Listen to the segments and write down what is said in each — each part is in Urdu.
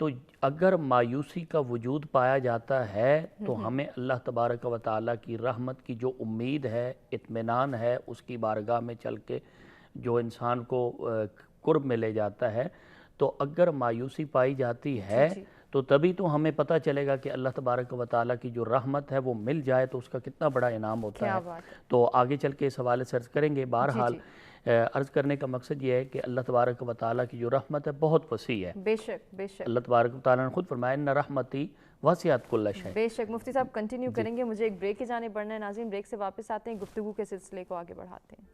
تو اگر مایوسی کا وجود پایا جاتا ہے تو ہمیں اللہ تبارک و تعالیٰ کی رحمت کی جو امید ہے، اطمینان ہے، اس کی بارگاہ میں چل کے جو انسان کو قرب میں لے جاتا ہے، تو اگر مایوسی پائی جاتی ہے تو تبھی تو ہمیں پتہ چلے گا کہ اللہ تبارک و تعالیٰ کی جو رحمت ہے وہ مل جائے تو اس کا کتنا بڑا انعام ہوتا ہے۔ تو آگے چل کے اس حوالے سے عرض کریں گے۔ بہرحال عرض کرنے کا مقصد یہ ہے کہ اللہ تبارک و تعالیٰ کی جو رحمت ہے بہت وسیع ہے۔ بے شک بے شک، اللہ تبارک و تعالیٰ نے خود فرمایا ان رحمتی وسعت کل شیء۔ بے شک۔ مفتی صاحب کنٹینیو کریں گے، مجھے ایک بریک کی جانب بڑھنا ہے۔ ناظرین بریک سے واپس آتے ہیں، گفتگو کے سلسلے کو آگے بڑھاتے ہیں۔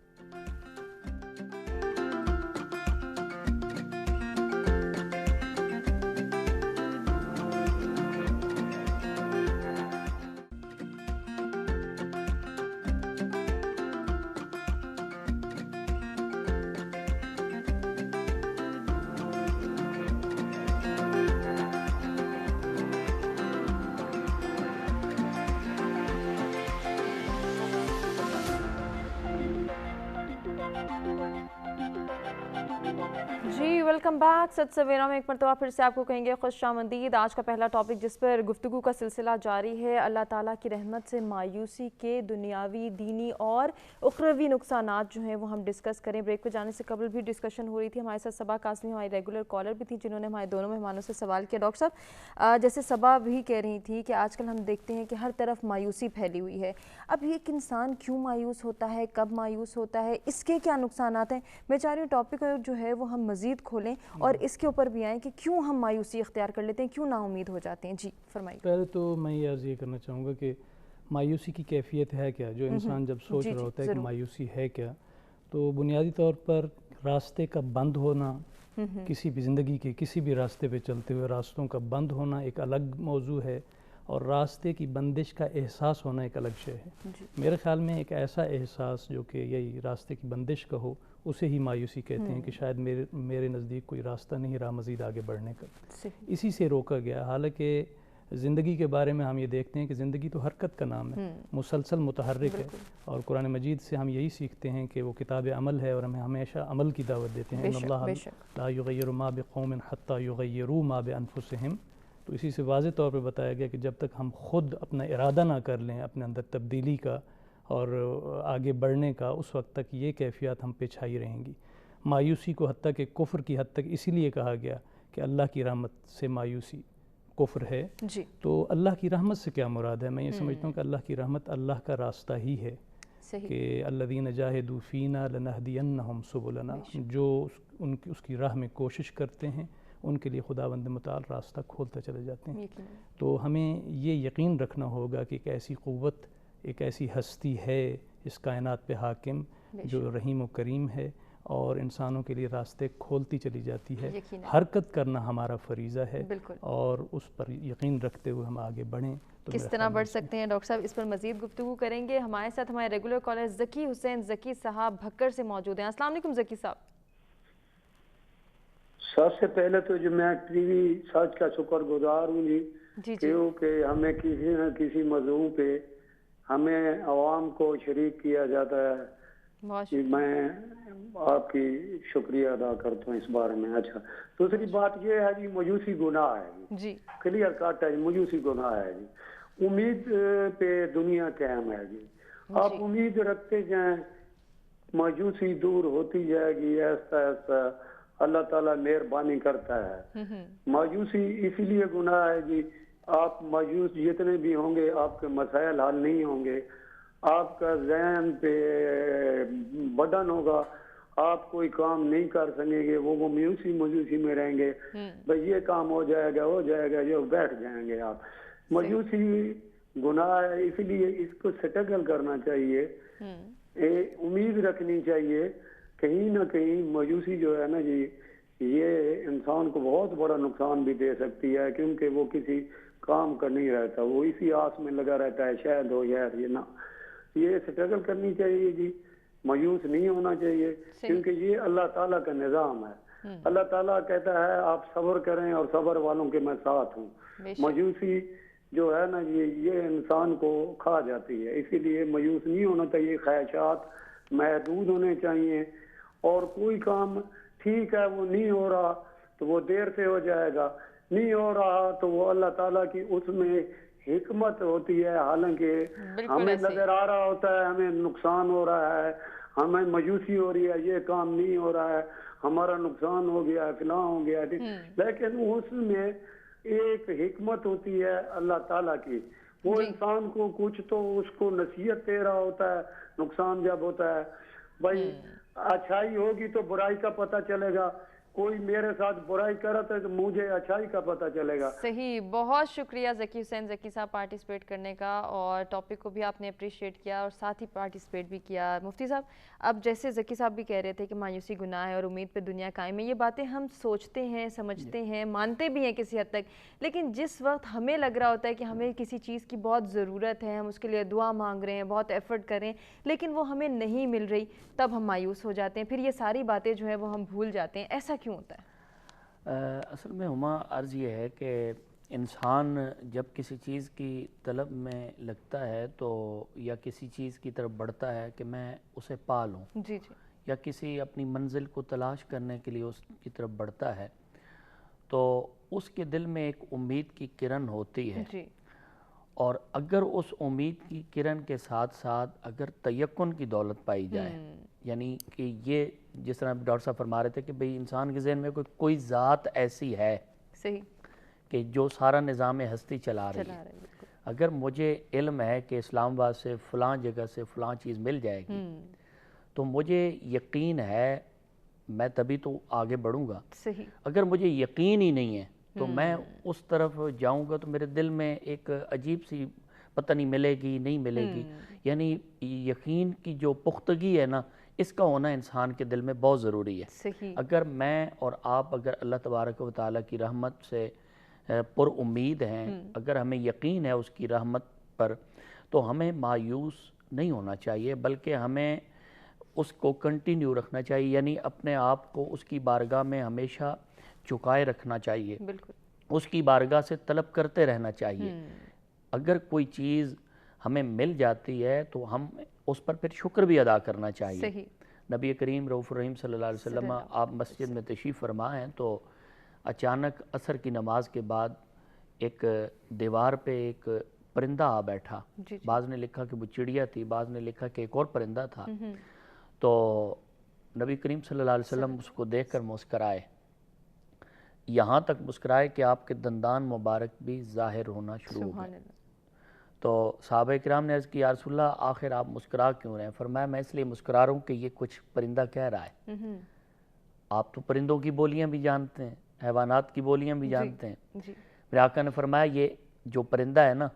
جی ویلکم بیک۔ ست سویرا میں ایک مرتبہ پھر سے آپ کو کہیں گے خوش آمدید۔ آج کا پہلا ٹاپک جس پر گفتگو کا سلسلہ جاری ہے، اللہ تعالیٰ کی رحمت سے مایوسی کے دنیاوی، دینی اور اخروی نقصانات جو ہیں وہ ہم ڈسکس کریں۔ بریک پہ جانے سے قبل بھی ڈسکشن ہو رہی تھی، ہمارے ساتھ صبا قاسمی ہماری ریگولر کالر بھی تھی جنہوں نے ہمارے دونوں مہمانوں سے سوال کیا۔ ڈاکٹر صاحب جیسے صبا بھی کہہ رہی تھی کہ آج کل ہم دیکھتے ہیں کہ ہر طرف مایوسی پھیلی ہوئی ہے۔ اب ایک انسان کیوں مایوس ہوتا ہے، کب مایوس ہوتا ہے، اس کے کیا نقصانات ہیں؟ میں چاہ رہی ہوں ٹاپک جو ہے وہ ہم مزید کھولیں اور اس کے اوپر بھی آئیں کہ کیوں ہم مایوسی اختیار کر لیتے ہیں، کیوں نا امید ہو جاتے ہیں۔ جی فرمائیے۔ پہلے تو میں یہ عرض یہ کرنا چاہوں گا کہ مایوسی کی کیفیت ہے کیا، جو انسان جب سوچ رہا ہوتا ہے کہ مایوسی ہے کیا، تو بنیادی طور پر راستے کا بند ہونا، کسی بھی زندگی کے کسی بھی راستے پہ چلتے ہوئے راستوں کا بند ہونا ایک الگ موضوع ہے، اور راستے کی بندش کا احساس ہونا ایک الگ شے ہے۔ میرے خیال میں ایک ایسا احساس جو کہ یہی راستے کی بندش کا ہو، اسے ہی مایوسی کہتے ہیں کہ شاید میرے نزدیک کوئی راستہ نہیں رہا مزید آگے بڑھنے کا، اسی سے روکا گیا۔ حالانکہ زندگی کے بارے میں ہم یہ دیکھتے ہیں کہ زندگی تو حرکت کا نام ہے، مسلسل متحرک ہے، اور قرآن مجید سے ہم یہی سیکھتے ہیں کہ وہ کتاب عمل ہے اور ہمیں ہمیشہ عمل کی دعوت دیتے ہیں۔ ان اللہ لا یغیر ما بقوم حتی یغیروا ما بانفسہم۔ تو اسی سے واضح طور پہ بتایا گیا کہ جب تک ہم خود اپنا ارادہ نہ کر لیں اپنے اندر تبدیلی کا اور آگے بڑھنے کا، اس وقت تک یہ کیفیات ہم پہ چھائی رہیں گی۔ مایوسی کو حتیٰ کہ کفر کی حد تک اسی لیے کہا گیا کہ اللہ کی رحمت سے مایوسی کفر ہے۔ تو اللہ کی رحمت سے کیا مراد ہے؟ میں یہ سمجھتا ہوں کہ اللہ کی رحمت اللہ کا راستہ ہی ہے، کہ الذین جاہدوا فینا لنہدینہم سبلنا، جو اس کی راہ میں کوشش کرتے ہیں ان کے لیے خداوند متعال راستہ کھولتا چلے جاتے ہیں۔ تو ہمیں یہ یقین رکھنا ہوگا کہ ایک ایسی قوت، ایک ایسی ہستی ہے اس کائنات پہ حاکم جو رحیم و کریم ہے اور انسانوں کے لیے راستے کھولتی چلی جاتی ہے۔ حرکت کرنا ہمارا فریضہ ہے اور اس پر یقین رکھتے ہوئے ہم آگے بڑھیں۔ کس طرح بڑھ سکتے ہیں ڈاکٹر صاحب، اس پر مزید گفتگو کریں گے۔ ہمارے ساتھ ہمارے ریگولر کالر ذکی حسین ذکی صاحب بھکر سے موجود ہیں۔ السلام علیکم ذکی صاحب۔ سب سے پہلے تو جو میں ٹی وی سچ کا شکر گزار ہوں جی، کیونکہ ہمیں کسی نہ کسی موضوع پہ ہمیں عوام کو شریک کیا جاتا ہے، میں آپ کی شکریہ ادا کرتا ہوں اس بارے میں۔ اچھا، دوسری بات یہ ہے جی، مایوسی گناہ ہے جی، کلیئر کٹ ہے، مایوسی گناہ ہے جی۔ امید پہ دنیا قائم ہے جی، آپ امید رکھتے جائیں، مایوسی دور ہوتی جائے گی ایسا ایسا، اللہ تعالیٰ مہربانی کرتا ہے۔ مایوسی اسی لیے گناہ ہے جی، آپ مایوس جتنے بھی ہوں گے آپ کے مسائل حل نہیں ہوں گے، آپ کا ذہن پہ برڈن ہوگا، آپ کوئی کام نہیں کر سکیں گے، وہ مایوسی میں رہیں گے، بھئی یہ کام ہو جائے گا جو بیٹھ جائیں گے آپ۔ مایوسی گناہ ہے، اسی لیے اس کو سٹرگل کرنا چاہیے، امید رکھنی چاہیے۔ کہیں نہ کہیں مایوسی جو ہے نا جی، یہ انسان کو بہت بڑا نقصان بھی دے سکتی ہے، کیونکہ وہ کسی کام کا نہیں رہتا، وہ اسی آس میں لگا رہتا ہے شاید ہو یار یہ نہ۔ یہ سٹرگل کرنی چاہیے جی، مایوس نہیں ہونا چاہیے، کیونکہ یہ اللہ تعالیٰ کا نظام ہے۔ اللہ تعالیٰ کہتا ہے آپ صبر کریں اور صبر والوں کے میں ساتھ ہوں۔ مایوسی جو ہے نا یہ انسان کو کھا جاتی ہے، اسی لیے مایوس نہیں ہونا چاہیے، خواہشات محدود ہونے چاہیے، اور کوئی کام ٹھیک ہے وہ نہیں ہو رہا تو وہ دیر سے ہو جائے گا، نہیں ہو رہا تو وہ اللہ تعالیٰ کی اس میں حکمت ہوتی ہے. حالانکہ ہمیں نظر آ رہا ہوتا ہے ہمیں نقصان ہو رہا ہے, ہمیں مایوسی ہو رہی ہے, یہ کام نہیں ہو رہا ہے, ہمارا نقصان ہو گیا ہے, فلاں ہو گیا ہے, لیکن اس میں ایک حکمت ہوتی ہے اللہ تعالیٰ کی. وہ انسان کو کچھ تو اس کو نصیحت دے رہا ہوتا ہے. نقصان جب ہوتا ہے بھائی اچھائی ہوگی تو برائی کا پتہ چلے گا, کوئی میرے ساتھ برائی کرتا ہے تو مجھے اچھائی کا پتہ چلے گا. صحیح, بہت شکریہ ذکی حسین ذکی صاحب پارٹیسپیٹ کرنے کا, اور ٹاپک کو بھی آپ نے اپریشیٹ کیا اور ساتھ ہی پارٹیسپیٹ بھی کیا. مفتی صاحب, اب جیسے ذکی صاحب بھی کہہ رہے تھے کہ مایوسی گناہ ہے اور امید پہ دنیا قائم ہے, یہ باتیں ہم سوچتے ہیں, سمجھتے ہیں, مانتے بھی ہیں کسی حد تک, لیکن جس وقت ہمیں لگ رہا ہوتا ہے کہ ہمیں کسی چیز کی بہت ضرورت ہے, ہم اس کے لیے دعا مانگ رہے ہیں, بہت ایفرٹ کر رہے ہیں, لیکن وہ ہمیں نہیں مل رہی, تب ہم مایوس ہو جاتے ہیں, پھر یہ ساری باتیں جو ہیں وہ ہم بھول جاتے ہیں. ایسا کیوں ہوتا ہے؟ اصل میں ہما عرض یہ ہے کہ انسان جب کسی چیز کی طلب میں لگتا ہے تو یا کسی چیز کی طرف بڑھتا ہے کہ میں اسے پا لوں, جی جی, یا کسی اپنی منزل کو تلاش کرنے کے لیے اس کی طرف بڑھتا ہے, تو اس کے دل میں ایک امید کی کرن ہوتی ہے. جی, اور اگر اس امید کی کرن کے ساتھ ساتھ اگر تیقن کی دولت پائی جائے, یعنی کہ یہ جس طرح ڈاکٹر صاحب فرما رہے تھے کہ بھئی انسان کے ذہن میں کوئی ذات ایسی ہے صحیح, کہ جو سارا نظام ہستی چلا رہی ہے. اگر مجھے علم ہے کہ اسلام آباد سے فلاں جگہ سے فلاں چیز مل جائے گی, تو مجھے یقین ہے میں تبھی تو آگے بڑھوں گا. صحیح, اگر مجھے یقین ہی نہیں ہے تو میں اس طرف جاؤں گا تو میرے دل میں ایک عجیب سی پتہ نہیں ملے گی نہیں ملے گی. یعنی یقین کی جو پختگی ہے نا, اس کا ہونا انسان کے دل میں بہت ضروری ہے. صحیح, اگر میں اور آپ اگر اللہ تبارک و تعالیٰ کی رحمت سے پر امید ہیں, اگر ہمیں یقین ہے اس کی رحمت پر, تو ہمیں مایوس نہیں ہونا چاہیے, بلکہ ہمیں اس کو کنٹینیو رکھنا چاہیے, یعنی اپنے آپ کو اس کی بارگاہ میں ہمیشہ چکائے رکھنا چاہیے, بالکل, اس کی بارگاہ سے طلب کرتے رہنا چاہیے. اگر کوئی چیز ہمیں مل جاتی ہے تو ہم اس پر پھر شکر بھی ادا کرنا چاہیے. صحیح, نبی کریم رؤوف الرحیم صلی اللہ علیہ وسلم آپ مسجد میں تشریف فرما ہیں تو اچانک عصر کی نماز کے بعد ایک دیوار پہ ایک پرندہ آ بیٹھا. بعض نے لکھا کہ وہ چڑیا تھی, بعض نے لکھا کہ ایک اور پرندہ تھا. تو نبی کریم صلی اللہ علیہ وسلم اس کو دیکھ کر مسکرائے, یہاں تک مسکرائے کہ آپ کے دندان مبارک بھی ظاہر ہونا شروع ہو گئے. تو صحابہ کرام نے عرض کی یا رسول اللہ آخر آپ مسکرا کیوں رہے ہیں؟ فرمایا میں اس لیے مسکرا رہا ہوں کہ یہ کچھ پرندہ کہہ رہا ہے. آپ تو پرندوں کی بولیاں بھی جانتے ہیں, حیوانات کی بولیاں بھی جانتے ہیں. میرے آقا نے فرمایا یہ جو پرندہ ہے نا,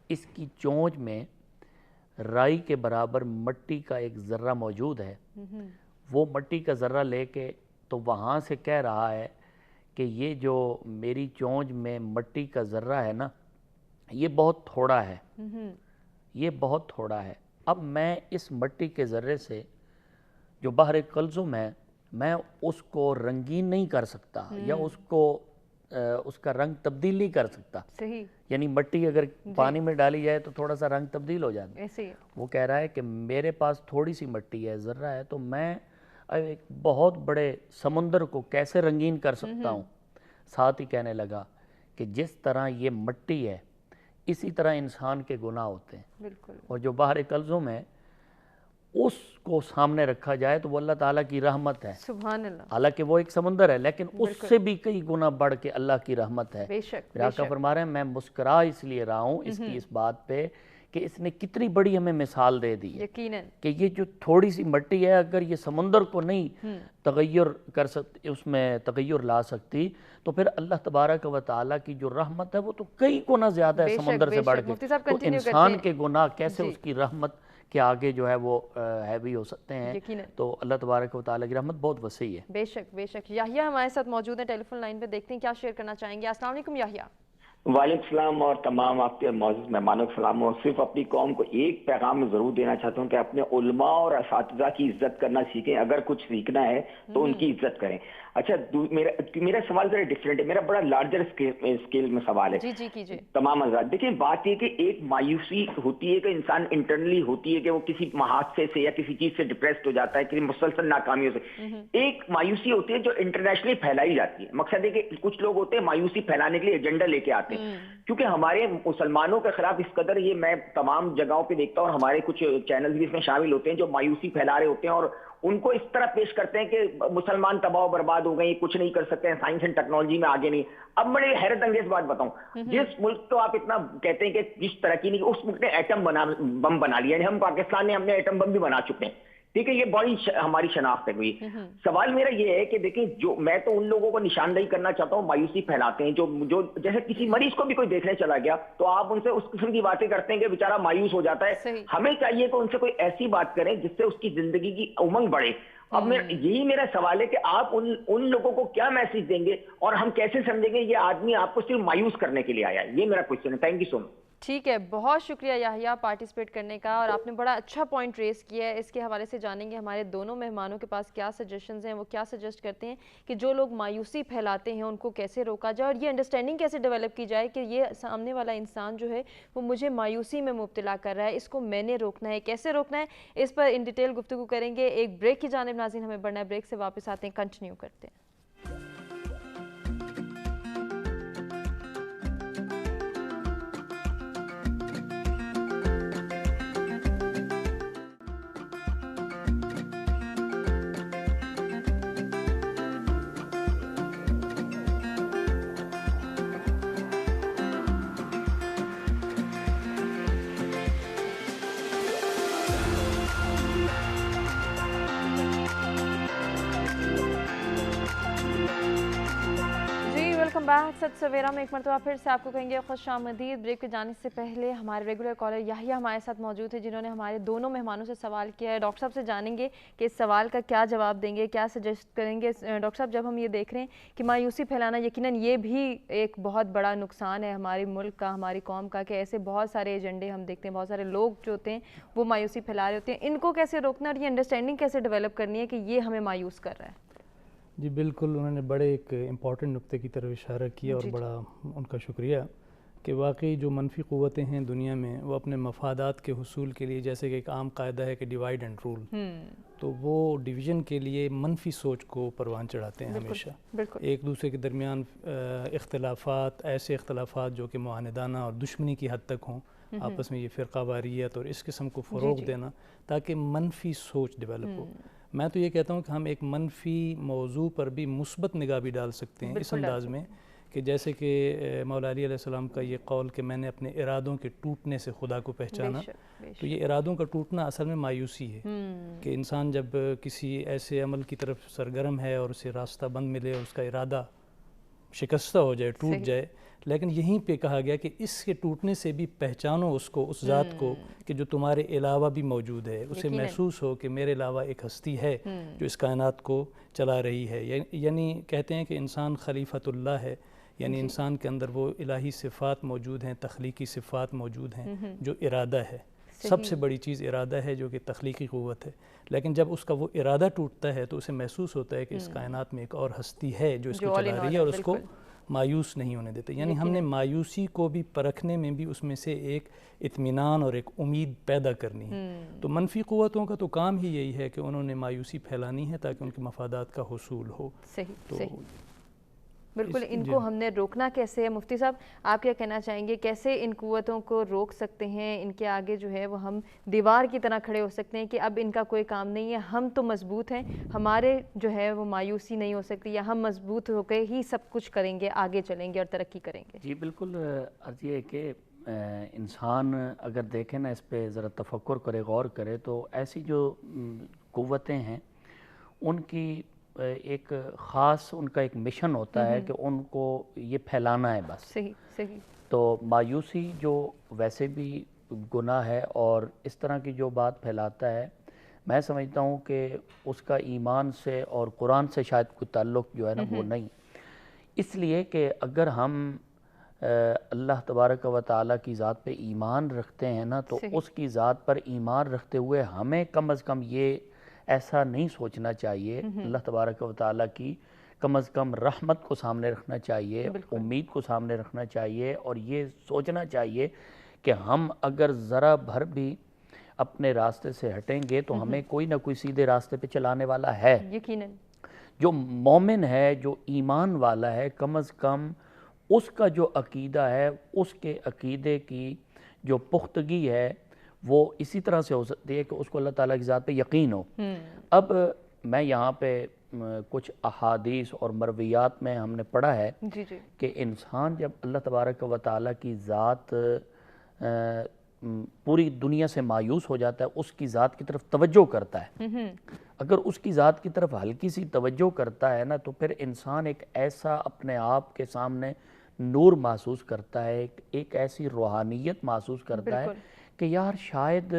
اس کی چونچ میں رائی کے برابر مٹی کا ایک ذرہ موجود ہے. وہ مٹی کا ذرہ لے کے تو وہاں سے کہہ رہا ہے کہ یہ جو میری چونچ میں مٹی کا ذرہ ہے نا, یہ بہت تھوڑا ہے, یہ بہت تھوڑا ہے. اب میں اس مٹی کے ذرے سے جو بحر کلثوم ہے, میں اس کو رنگین نہیں کر سکتا, یا اس کو اس کا رنگ تبدیل نہیں کر سکتا. صحیح, یعنی مٹی اگر پانی میں ڈالی جائے تو تھوڑا سا رنگ تبدیل ہو جاتا ہے. وہ کہہ رہا ہے کہ میرے پاس تھوڑی سی مٹی ہے, ذرہ ہے, تو میں ایک بہت بڑے سمندر کو کیسے رنگین کر سکتا ہوں. ساتھ ہی کہنے لگا کہ جس طرح یہ مٹی ہے اسی طرح انسان کے گناہ ہوتے ہیں. بالکل, اور جو بحر کلثوم ہے اس کو سامنے رکھا جائے تو وہ اللہ تعالیٰ کی رحمت ہے. سبحان اللہ, حالانکہ وہ ایک سمندر ہے لیکن اس سے بھی کئی گنا بڑھ کے اللہ کی رحمت ہے. بے شک, میرے آقا فرما رہے ہیں میں مسکرا اس لیے رہا ہوں اس کی اس بات پہ کہ اس نے کتنی بڑی ہمیں مثال دے دی ہے یقیناً, کہ یہ جو تھوڑی سی مٹی ہے اگر یہ سمندر کو نہیں تغیر کر سکتی, اس میں تغیر لا سکتی, تو پھر اللہ تبارک و تعالیٰ کی جو رحمت ہے وہ تو کئی گنا زیادہ ہے سمندر سے بڑھ کے. تو انسان کے گناہ کیسے اس کی رحمت کے آگے جو ہے وہ ہیوی ہو سکتے ہیں. تو اللہ تبارک و تعالیٰ کی رحمت بہت وسیع ہے. بے شک, بے شک. یحییٰ ہمارے ساتھ موجود ہیں ٹیلی فون لائن پہ, دیکھتے ہیں کیا شیئر کرنا چاہیں گے. السلام علیکم یحییٰ. وعلیکم السلام اور تمام آپ کے معزز مہمانوں کو سلام. اور صرف اپنی قوم کو ایک پیغام میں ضرور دینا چاہتا ہوں کہ اپنے علماء اور اساتذہ کی عزت کرنا سیکھیں. اگر کچھ سیکھنا ہے تو ان کی عزت کریں. اچھا میرا سوال ذرا ڈفرینٹ ہے, میرا بڑا لارجر اسکیل میں سوال ہے. جی کیجئے. تمام حضرات دیکھیں, بات یہ کہ ایک مایوسی ہوتی ہے کہ انسان انٹرنلی ہوتی ہے کہ وہ کسی حادثے سے یا کسی چیز سے ڈپریسڈ ہو جاتا ہے, کسی مسلسل ناکامیوں سے. ایک مایوسی ہوتی ہے جو انٹرنیشنلی پھیلائی جاتی ہے. مقصد ہے کہ کچھ لوگ ہوتے ہیں مایوسی پھیلانے کے لیے ایجنڈا لے کے آتے ہیں, کیونکہ ہمارے مسلمانوں کے خلاف اس قدر, یہ میں تمام جگہوں پہ دیکھتا ہوں اور ہمارے کچھ چینل بھی اس میں شامل ہوتے ہیں جو مایوسی پھیلا رہے ہوتے ہیں اور ان کو اس طرح پیش کرتے ہیں کہ مسلمان تباہ و برباد ہو گئے, کچھ نہیں کر سکتے ہیں, سائنس اینڈ ٹیکنالوجی میں آگے نہیں. اب بڑے حیرت انگیز بات بتاؤں, جس ملک کو آپ اتنا کہتے ہیں کہ جس ترقی نہیں, اس ملک نے ایٹم بم بنا لیا. یعنی ہم پاکستان نے ایٹم بم بھی بنا چکے ہیں. ٹھیک ہے, یہ بڑی ہماری شناخت ہے. ہوئی سوال میرا یہ ہے کہ دیکھیں, جو میں تو ان لوگوں کو نشاندہی کرنا چاہتا ہوں مایوسی پھیلاتے ہیں, جو جیسے کسی مریض کو بھی کوئی دیکھنے چلا گیا تو آپ ان سے اس قسم کی باتیں کرتے ہیں کہ بیچارہ مایوس ہو جاتا ہے. ہمیں چاہیے کہ ان سے کوئی ایسی بات کریں جس سے اس کی زندگی کی امنگ بڑھے. اب یہی میرا سوال ہے کہ آپ ان لوگوں کو کیا میسج دیں گے اور ہم کیسے سمجھیں گے یہ آدمی آپ کو صرف مایوس کرنے کے لیے آیا ہے. یہ میرا کوشچن ہے. تھینک یو سو مچ. ٹھیک ہے, بہت شکریہ یحییٰ پارٹیسپیٹ کرنے کا, اور آپ نے بڑا اچھا پوائنٹ ریز کیا ہے. اس کے حوالے سے جانیں گے ہمارے دونوں مہمانوں کے پاس کیا سجیشنز ہیں, وہ کیا سجیسٹ کرتے ہیں کہ جو لوگ مایوسی پھیلاتے ہیں ان کو کیسے روکا جائے, اور یہ انڈرسٹینڈنگ کیسے ڈیولپ کی جائے کہ یہ سامنے والا انسان جو ہے وہ مجھے مایوسی میں مبتلا کر رہا ہے, اس کو میں نے روکنا ہے, کیسے روکنا ہے, اس پر ان ڈیٹیل گفتگو کریں گے. ایک بریک کی جانب ناظرین ہمیں بڑھنا ہے, بریک سے واپس آتے ہیں, کنٹینیو کرتے ہیں. سچ سویرا میں ایک مرتبہ پھر سے آپ کو کہیں گے خوش آمدید. بریک پہ جانے سے پہلے ہمارے ریگولر کالر یحییٰ ہمارے ساتھ موجود ہے, جنہوں نے ہمارے دونوں مہمانوں سے سوال کیا ہے. ڈاکٹر صاحب سے جانیں گے کہ اس سوال کا کیا جواب دیں گے, کیا سجیسٹ کریں گے. ڈاکٹر صاحب, جب ہم یہ دیکھ رہے ہیں کہ مایوسی پھیلانا یقیناً یہ بھی ایک بہت بڑا نقصان ہے ہمارے ملک کا, ہماری قوم کا, کہ ایسے بہت سارے ایجنڈے ہم دیکھتے ہیں, بہت سارے لوگ جو ہوتے ہیں وہ مایوسی پھیلا رہے ہوتے ہیں, ان کو کیسے روکنا اور یہ انڈرسٹینڈنگ کیسے ڈیولپ کرنی ہے کہ یہ ہمیں مایوس کر رہا ہے. جی بالکل, انہوں نے بڑے ایک امپورٹنٹ نقطے کی طرف اشارہ کیا, اور بڑا ان کا شکریہ کہ واقعی جو منفی قوتیں ہیں دنیا میں وہ اپنے مفادات کے حصول کے لیے, جیسے کہ ایک عام قاعدہ ہے کہ ڈیوائڈ اینڈ رول, تو وہ ڈویژن کے لیے منفی سوچ کو پروان چڑھاتے ہیں ہمیشہ. ایک دوسرے کے درمیان اختلافات, ایسے اختلافات جو کہ معاندانہ اور دشمنی کی حد تک ہوں, آپس میں یہ فرقہ واریت اور اس قسم کو فروغ دینا تاکہ منفی سوچ ڈیولپ ہو. میں تو یہ کہتا ہوں کہ ہم ایک منفی موضوع پر بھی مثبت نگاہ بھی ڈال سکتے ہیں اس انداز میں کہ جیسے کہ مولا علی علیہ السلام کا یہ قول کہ میں نے اپنے ارادوں کے ٹوٹنے سے خدا کو پہچانا, تو یہ ارادوں کا ٹوٹنا اصل میں مایوسی ہے کہ انسان جب کسی ایسے عمل کی طرف سرگرم ہے اور اسے راستہ بند ملے اور اس کا ارادہ شکستہ ہو جائے, ٹوٹ جائے, لیکن یہیں پہ کہا گیا کہ اس کے ٹوٹنے سے بھی پہچانو اس کو, اس ذات کو کہ جو تمہارے علاوہ بھی موجود ہے, اسے محسوس ہو کہ میرے علاوہ ایک ہستی ہے جو اس کائنات کو چلا رہی ہے. یعنی کہتے ہیں کہ انسان خلیفۃ اللہ ہے, یعنی انسان کے اندر وہ الہی صفات موجود ہیں, تخلیقی صفات موجود ہیں, جو ارادہ ہے. سب سے بڑی چیز ارادہ ہے جو کہ تخلیقی قوت ہے, لیکن جب اس کا وہ ارادہ ٹوٹتا ہے تو اسے محسوس ہوتا ہے کہ اس کائنات میں ایک اور ہستی ہے جو اس کو چلا رہی ہے اور اس کو مایوس نہیں ہونے دیتے. یعنی ہم نے مایوسی کو بھی پرکھنے میں بھی اس میں سے ایک اطمینان اور ایک امید پیدا کرنی ہے. تو منفی قوتوں کا تو کام ہی یہی ہے کہ انہوں نے مایوسی پھیلانی ہے تاکہ ان کے مفادات کا حصول ہو. صحیح بالکل. ان کو ہم نے روکنا کیسے ہے؟ مفتی صاحب آپ کیا کہنا چاہیں گے, کیسے ان قوتوں کو روک سکتے ہیں؟ ان کے آگے جو ہے وہ ہم دیوار کی طرح کھڑے ہو سکتے ہیں کہ اب ان کا کوئی کام نہیں ہے, ہم تو مضبوط ہیں, ہمارے جو ہے وہ مایوسی نہیں ہو سکتی, یا ہم مضبوط ہو کے ہی سب کچھ کریں گے, آگے چلیں گے اور ترقی کریں گے. جی بالکل. عرض یہ ہے کہ انسان اگر دیکھیں نا, اس پہ ذرا تفکر کرے, غور کرے, تو ایسی جو قوتیں ہیں ان کی ایک خاص ان کا ایک مشن ہوتا ہے کہ ان کو یہ پھیلانا ہے بس. صحیح. تو مایوسی جو ویسے بھی گناہ ہے اور اس طرح کی جو بات پھیلاتا ہے, میں سمجھتا ہوں کہ اس کا ایمان سے اور قرآن سے شاید کوئی تعلق جو ہے نا وہ نہیں. اس لیے کہ اگر ہم اللہ تبارک و تعالیٰ کی ذات پہ ایمان رکھتے ہیں نا، تو اس کی ذات پر ایمان رکھتے ہوئے ہمیں کم از کم یہ ایسا نہیں سوچنا چاہیے، اللہ تبارک و تعالیٰ کی کم از کم رحمت کو سامنے رکھنا چاہیے، امید کو سامنے رکھنا چاہیے، اور یہ سوچنا چاہیے کہ ہم اگر ذرا بھر بھی اپنے راستے سے ہٹیں گے تو ہمیں کوئی نہ کوئی سیدھے راستے پہ چلانے والا ہے۔ یقیناً جو مومن ہے، جو ایمان والا ہے، کم از کم اس کا جو عقیدہ ہے، اس کے عقیدے کی جو پختگی ہے وہ اسی طرح سے ہو سکتی ہے کہ اس کو اللہ تعالیٰ کی ذات پہ یقین ہو۔ اب میں یہاں پہ کچھ احادیث اور مرویات میں ہم نے پڑھا ہے کہ انسان جب اللہ تبارک و تعالیٰ کی ذات پوری دنیا سے مایوس ہو جاتا ہے، اس کی ذات کی طرف توجہ کرتا ہے، اگر اس کی ذات کی طرف ہلکی سی توجہ کرتا ہے نا، تو پھر انسان ایک ایسا اپنے آپ کے سامنے نور محسوس کرتا ہے، ایک ایسی روحانیت محسوس کرتا ہے کہ یار شاید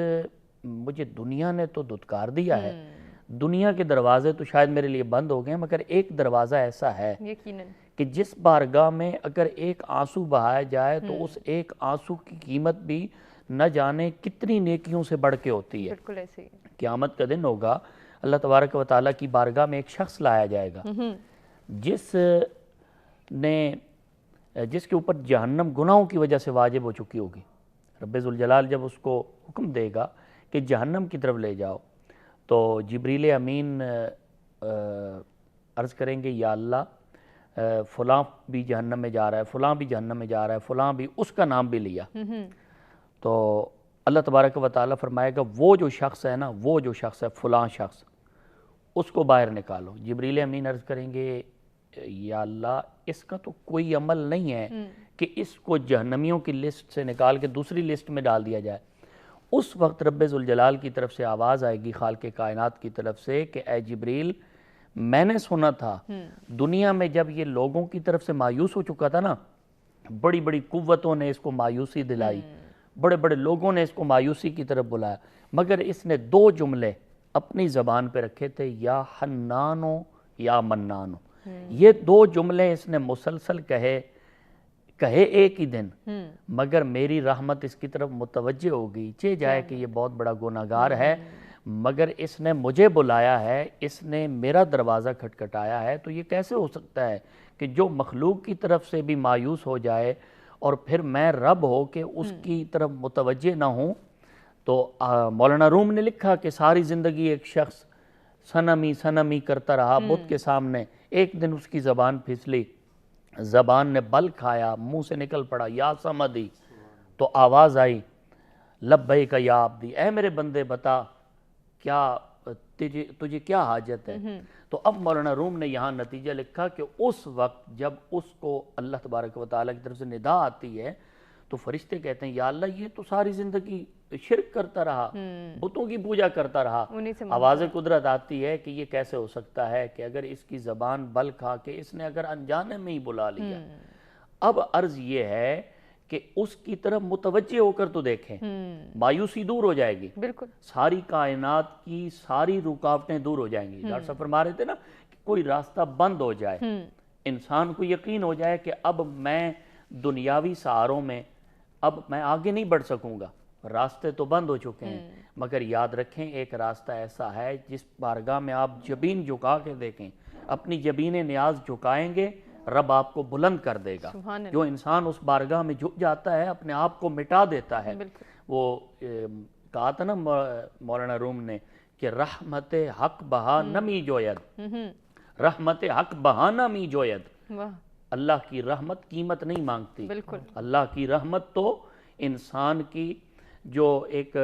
مجھے دنیا نے تو دھتکار دیا ہے، دنیا کے دروازے تو شاید میرے لیے بند ہو گئے، مگر ایک دروازہ ایسا ہے کہ جس بارگاہ میں اگر ایک آنسو بہایا جائے تو اس ایک آنسو کی قیمت بھی نہ جانے کتنی نیکیوں سے بڑھ کے ہوتی ہے۔ بالکل ایسے ہی قیامت کا دن ہوگا، اللہ تبارک و تعالیٰ کی بارگاہ میں ایک شخص لایا جائے گا جس کے اوپر جہنم گناہوں کی وجہ سے واجب ہو چکی ہوگی۔ رب ذوالجلال جب اس کو حکم دے گا کہ جہنم کی طرف لے جاؤ، تو جبریل امین عرض کریں گے یا اللہ فلاں بھی جہنم میں جا رہا ہے، فلاں بھی جہنم میں جا رہا ہے، فلاں بھی، اس کا نام بھی لیا۔ تو اللہ تبارک و تعالیٰ فرمائے گا وہ جو شخص ہے نا، وہ جو شخص ہے فلاں شخص، اس کو باہر نکالو۔ جبریل امین عرض کریں گے یا اللہ اس کا تو کوئی عمل نہیں ہے کہ اس کو جہنمیوں کی لسٹ سے نکال کے دوسری لسٹ میں ڈال دیا جائے۔ اس وقت رب ذوالجلال کی طرف سے آواز آئے گی، خالق کائنات کی طرف سے، کہ اے جبریل میں نے سنا تھا دنیا میں جب یہ لوگوں کی طرف سے مایوس ہو چکا تھا نا، بڑی بڑی قوتوں نے اس کو مایوسی دلائی، بڑے بڑے لوگوں نے اس کو مایوسی کی طرف بلایا، مگر اس نے دو جملے اپنی زبان پہ رکھے تھے، یا حنانو یا منانو۔ یہ دو جملے اس نے مسلسل کہے ایک ہی دن، مگر میری رحمت اس کی طرف متوجہ ہوگی، چہ جائے کہ یہ بہت بڑا گناہگار ہے، مگر اس نے مجھے بلایا ہے، اس نے میرا دروازہ کھٹکھٹایا ہے، تو یہ کیسے ہو سکتا ہے کہ جو مخلوق کی طرف سے بھی مایوس ہو جائے اور پھر میں رب ہو کے اس کی طرف متوجہ نہ ہوں۔ تو مولانا روم نے لکھا کہ ساری زندگی ایک شخص سنمی کرتا رہا بت کے سامنے، ایک دن اس کی زبان پھسلی، زبان نے بل کھایا، منہ سے نکل پڑا یا سمدی، تو آواز آئی لبیک یا عبدی، اے میرے بندے بتا کیا تجھے کیا حاجت ہے۔ تو اب مولانا روم نے یہاں نتیجہ لکھا کہ اس وقت جب اس کو اللہ تبارک و تعالیٰ کی طرف سے ندا آتی ہے تو فرشتے کہتے ہیں یا اللہ یہ تو ساری زندگی شرک کرتا رہا، بتوں کی پوجا کرتا رہا۔ آواز قدرت آتی ہے کہ یہ کیسے ہو سکتا ہے کہ اگر اس کی زبان بل کھا کے اس نے اگر انجانے میں ہی بلا لیا۔ اب عرض یہ ہے کہ اس کی طرف متوجہ ہو کر تو دیکھیں، مایوسی دور ہو جائے گی، بالکل ساری کائنات کی ساری رکاوٹیں دور ہو جائیں گی۔ ڈاکٹر صاحب فرما رہے تھے نا کہ کوئی راستہ بند ہو جائے، انسان کو یقین ہو جائے کہ اب میں دنیاوی سہاروں میں اب میں آگے نہیں بڑھ سکوں گا، راستے تو بند ہو چکے ہیں، مگر یاد رکھیں ایک راستہ ایسا ہے جس بارگاہ میں آپ جبین جھکا کے دیکھیں، اپنی جبین نیاز جھکائیں گے رب آپ کو بلند کر دے گا۔ جو انسان اس بارگاہ میں جھک جاتا ہے اپنے آپ کو مٹا دیتا ہے۔ وہ کہا تھا نا مولانا روم نے کہ رحمت حق بہا نمی جوید، رحمت حق بہا نمی جوید، اللہ کی رحمت قیمت نہیں مانگتی۔ اللہ کی رحمت تو انسان کی جو ایک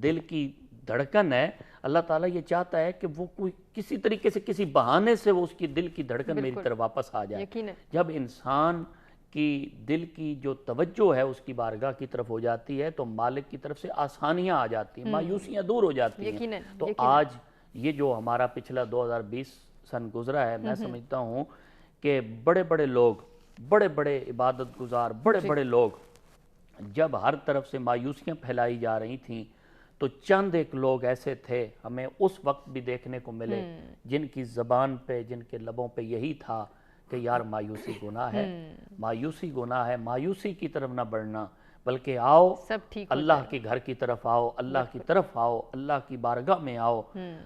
دل کی دھڑکن ہے، اللہ تعالیٰ یہ چاہتا ہے کہ وہ کوئی کسی طریقے سے کسی بہانے سے وہ اس کی دل کی دھڑکن میری طرف واپس آ جائے۔ جب انسان کی دل کی جو توجہ ہے اس کی بارگاہ کی طرف ہو جاتی ہے تو مالک کی طرف سے آسانیاں آ جاتی ہیں، مایوسیاں دور ہو جاتی ہیں۔ تو آج یہ جو ہمارا پچھلا 2020 سن گزرا ہے، میں سمجھتا ہوں کہ بڑے بڑے لوگ، بڑے بڑے عبادت گزار، بڑے بڑے لوگ جب ہر طرف سے مایوسیاں پھیلائی جا رہی تھیں تو چند ایک لوگ ایسے تھے ہمیں اس وقت بھی دیکھنے کو ملے جن کی زبان پہ، جن کے لبوں پہ یہی تھا کہ یار مایوسی گناہ ہے، مایوسی گناہ ہے، مایوسی کی طرف نہ بڑھنا، بلکہ آؤ اللہ کے گھر کی طرف آؤ، اللہ کی طرف آؤ، اللہ کی بارگاہ میں آؤ۔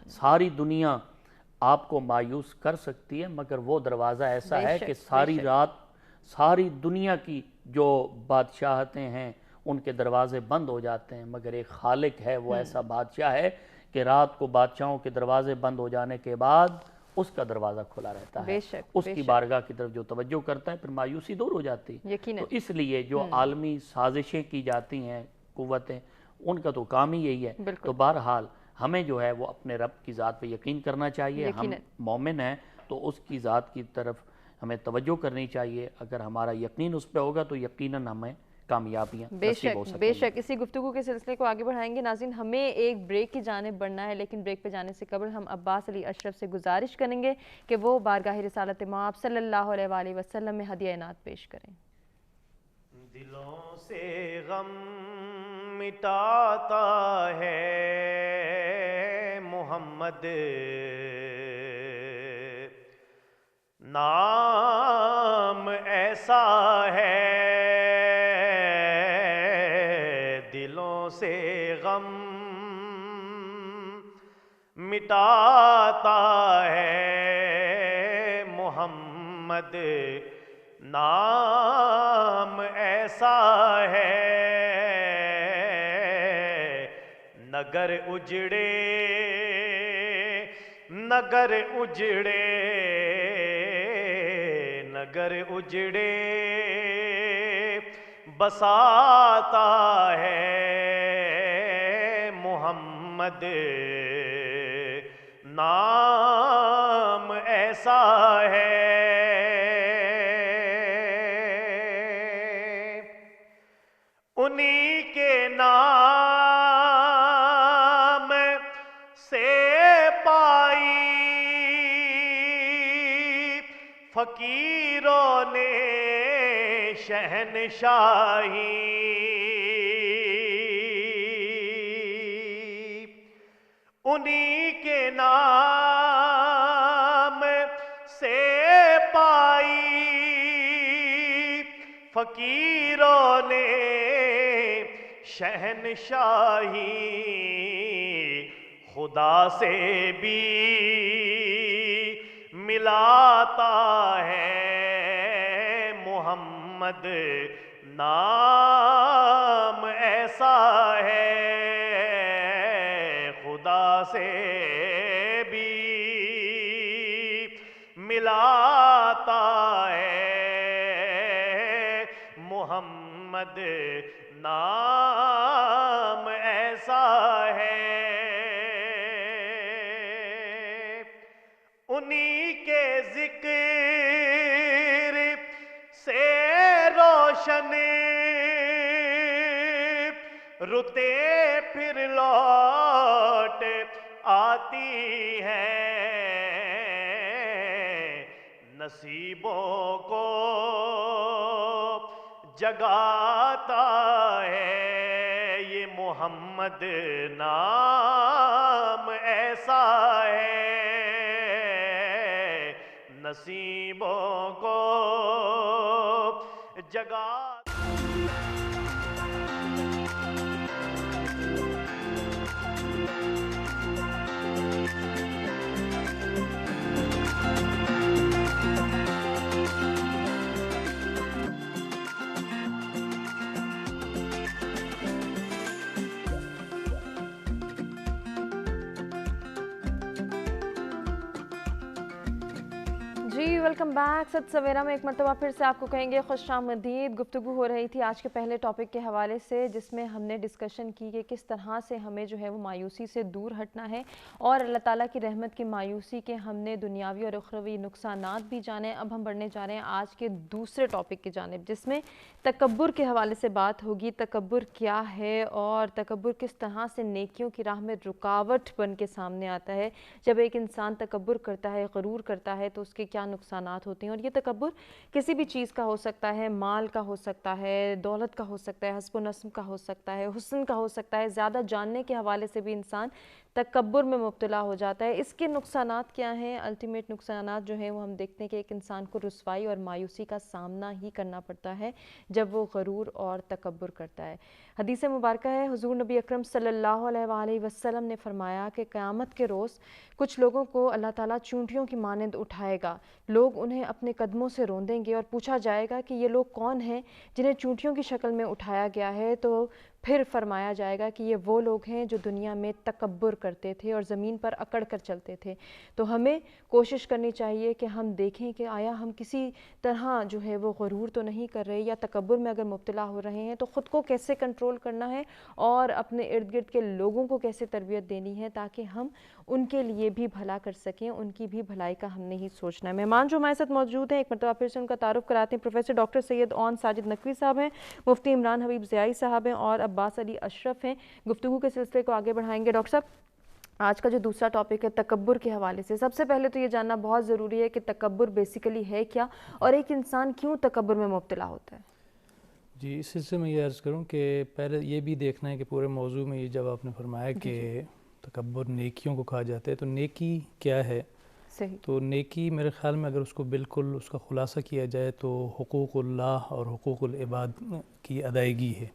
ساری دنیا آپ کو مایوس کر سکتی ہے، مگر وہ دروازہ ایسا ہے کہ ساری رات ساری دنیا کی جو بادشاہتیں ہیں ان کے دروازے بند ہو جاتے ہیں، مگر ایک خالق ہے، وہ ایسا بادشاہ ہے کہ رات کو بادشاہوں کے دروازے بند ہو جانے کے بعد اس کا دروازہ کھلا رہتا ہے، اس کی بارگاہ کی طرف جو توجہ کرتا ہے پھر مایوسی دور ہو جاتی ہے۔ تو اس لیے جو عالمی سازشیں کی جاتی ہیں قوتیں، ان کا تو کام ہی یہی ہے۔ تو بہرحال ہمیں جو ہے وہ اپنے رب کی ذات پہ یقین کرنا چاہیے، ہم مومن ہیں تو اس کی ذات کی طرف ہمیں توجہ کرنی چاہیے۔ اگر ہمارا یقین اس پہ ہوگا تو یقیناً ہمیں کامیابیاں نصیب ہو سکیں گی۔ بے شک اسی گفتگو کے سلسلے کو آگے بڑھائیں گے۔ ناظرین ہمیں ایک بریک کی جانب بڑھنا ہے، لیکن بریک پہ جانے سے قبل ہم عباس علی اشرف سے گزارش کریں گے کہ وہ بارگاہ رسالت مآب صلی اللہ علیہ وآلہ وسلم میں ہدیہ عنایت پیش کریں۔ دلوں سے غم مٹاتا ہے محمد، نام ایسا ہے، دلوں سے غم مٹاتا ہے محمد، نام ایسا ہے، نگر اجڑے نگر اجڑے نگر اجڑے بساتا ہے محمد، نام ایسا ہے۔ انہی کے نام سے پائی فقیروں نے شہنشاہی، انہی کے نام سے پائی فقیروں نے شہنشاہی، خدا سے بھی ملاتا ہے محمد، نام ایسا ہے، خدا سے بھی ملاتا ہے محمد، نام ایسا ہے۔ انہی کے ذکر سے روشن رتے پھر لوٹ آتی ہیں، نصیبوں کو جگاتا ہے یہ محمد، نام ایسا ہے، نصیبوں کو جگاتا۔ جی ویلکم بیک۔ ست سویرا میں ایک مرتبہ پھر سے آپ کو کہیں گے خوش آمدید۔ گفتگو ہو رہی تھی آج کے پہلے ٹاپک کے حوالے سے، جس میں ہم نے ڈسکشن کی کہ کس طرح سے ہمیں جو ہے وہ مایوسی سے دور ہٹنا ہے، اور اللہ تعالیٰ کی رحمت کی مایوسی کے ہم نے دنیاوی اور اخروی نقصانات بھی جانے۔ اب ہم بڑھنے جا رہے ہیں آج کے دوسرے ٹاپک کی جانب، جس میں تکبر کے حوالے سے بات ہوگی۔ تکبر کیا ہے اور تکبر کس طرح سے نیکیوں کی راہ میں رکاوٹ بن کے سامنے آتا ہے۔ جب ایک انسان تکبر کرتا ہے، غرور کرتا ہے، تو اس کے کیا نقصانات ہوتے ہیں، اور یہ تکبر کسی بھی چیز کا ہو سکتا ہے، مال کا ہو سکتا ہے، دولت کا ہو سکتا ہے، حسب و نسب کا ہو سکتا ہے، حسن کا ہو سکتا ہے۔ زیادہ جاننے کے حوالے سے بھی انسان تکبر میں مبتلا ہو جاتا ہے۔ اس کے نقصانات کیا ہیں؟ الٹیمیٹ نقصانات جو ہیں وہ ہم دیکھتے ہیں کہ ایک انسان کو رسوائی اور مایوسی کا سامنا ہی کرنا پڑتا ہے جب وہ غرور اور تکبر کرتا ہے۔ حدیث مبارکہ ہے، حضور نبی اکرم صلی اللہ علیہ وآلہ وسلم نے فرمایا کہ قیامت کے روز کچھ لوگوں کو اللہ تعالیٰ چونٹیوں کی مانند اٹھائے گا، لوگ انہیں اپنے قدموں سے روندیں گے اور پوچھا جائے گا کہ یہ لوگ کون ہیں جنہیں چونٹیوں کی شکل میں اٹھایا گیا ہے، تو پھر فرمایا جائے گا کہ یہ وہ لوگ ہیں جو دنیا میں تکبر کرتے تھے اور زمین پر اکڑ کر چلتے تھے۔ تو ہمیں کوشش کرنی چاہیے کہ ہم دیکھیں کہ آیا ہم کسی طرح جو ہے وہ غرور تو نہیں کر رہے، یا تکبر میں اگر مبتلا ہو رہے ہیں تو خود کو کیسے کنٹرول کرنا ہے اور اپنے ارد گرد کے لوگوں کو کیسے تربیت دینی ہے تاکہ ہم ان کے لیے بھی بھلا کر سکیں، ان کی بھی بھلائی کا ہم نے ہی سوچنا ہے۔ مہمان جو ہمارے ساتھ موجود ہیں ایک مرتبہ پھر سے ان کا تعارف کراتے ہیں۔ پروفیسر ڈاکٹر سید اون ساجد نقوی صاحب ہیں، مفتی عمران حبیب ضیائی صاحب ہیں اور عباس علی اشرف ہیں۔ گفتگو کے سلسلے کو آگے بڑھائیں گے۔ ڈاکٹر صاحب، آج کا جو دوسرا ٹاپک ہے تکبر کے حوالے سے، سب سے پہلے تو یہ جاننا بہت ضروری ہے کہ تکبر بیسیکلی ہے کیا اور ایک انسان کیوں تکبر میں مبتلا ہوتا ہے؟ جی، اس سلسلے میں یہ عرض کروں کہ پہلے یہ بھی دیکھنا ہے کہ پورے موضوع میں یہ جب آپ نے فرمایا کہ تکبر نیکیوں کو کہا جاتا ہے تو نیکی کیا ہے؟ صحیح۔ تو نیکی میرے خیال میں اگر اس کو بالکل اس کا خلاصہ کیا جائے تو حقوق اللہ اور حقوق العباد کی ادائیگی ہے۔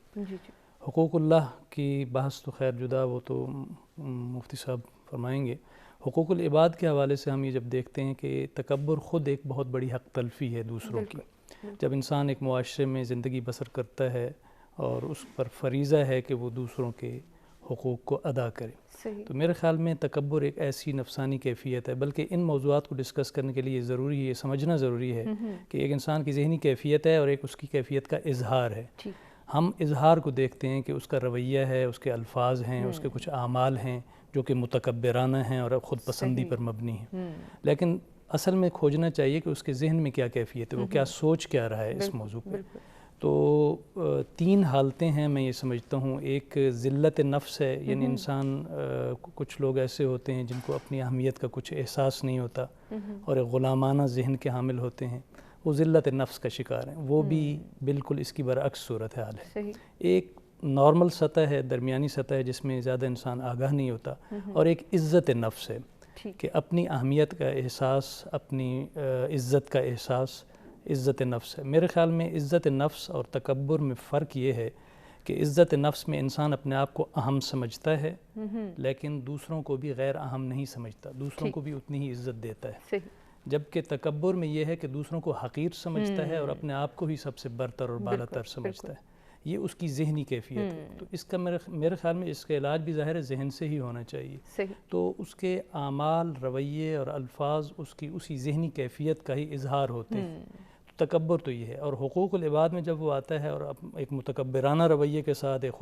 حقوق اللہ کی بحث تو خیر جدا، وہ تو مفتی صاحب فرمائیں گے۔ حقوق العباد کے حوالے سے ہم یہ جب دیکھتے ہیں کہ تکبر خود ایک بہت بڑی حق تلفی ہے دوسروں کی۔ جب انسان ایک معاشرے میں زندگی بسر کرتا ہے اور اس پر فریضہ ہے کہ وہ دوسروں کے حقوق کو ادا کرے، تو میرے خیال میں تکبر ایک ایسی نفسانی کیفیت ہے، بلکہ ان موضوعات کو ڈسکس کرنے کے لیے ضروری ہے، یہ سمجھنا ضروری ہے کہ ایک انسان کی ذہنی کیفیت ہے اور ایک اس کی کیفیت کا اظہار ہے۔ ہم اظہار کو دیکھتے ہیں کہ اس کا رویہ ہے، اس کے الفاظ ہیں، اس کے کچھ اعمال ہیں جو کہ متکبرانہ ہیں اور خود پسندی پر مبنی ہیں، لیکن اصل میں کھوجنا چاہیے کہ اس کے ذہن میں کیا کیفیت ہے، وہ کیا سوچ کیا رہا ہے اس موضوع پہ۔ تو تین حالتیں ہیں میں یہ سمجھتا ہوں۔ ایک ذلت نفس ہے، یعنی انسان کچھ لوگ ایسے ہوتے ہیں جن کو اپنی اہمیت کا کچھ احساس نہیں ہوتا اور ایک غلامانہ ذہن کے حامل ہوتے ہیں، وہ ذلت نفس کا شکار ہیں، وہ بھی بالکل اس کی برعکس صورتحال ہے۔ ایک نارمل سطح ہے، درمیانی سطح ہے جس میں زیادہ انسان آگاہ نہیں ہوتا، اور ایک عزت نفس ہے کہ اپنی اہمیت کا احساس، اپنی عزت کا احساس عزت نفس ہے۔ میرے خیال میں عزت نفس اور تکبر میں فرق یہ ہے کہ عزت نفس میں انسان اپنے آپ کو اہم سمجھتا ہے لیکن دوسروں کو بھی غیر اہم نہیں سمجھتا، دوسروں کو بھی اتنی ہی عزت دیتا ہے، جبکہ تکبر میں یہ ہے کہ دوسروں کو حقیر سمجھتا ہے اور اپنے آپ کو ہی سب سے برتر اور بالا تر سمجھتا ہے۔ یہ اس کی ذہنی کیفیت ہے، تو اس کا میرے خیال میں اس کا علاج بھی ظاہر ہے ذہن سے ہی ہونا چاہیے۔ تو اس کے اعمال، رویے اور الفاظ اس کی اسی ذہنی کیفیت کا ہی اظہار ہوتے ہیں۔ تکبر تو یہ ہے، اور حقوق العباد میں جب وہ آتا ہے اور ایک متکبرانہ رویے کے ساتھ ایک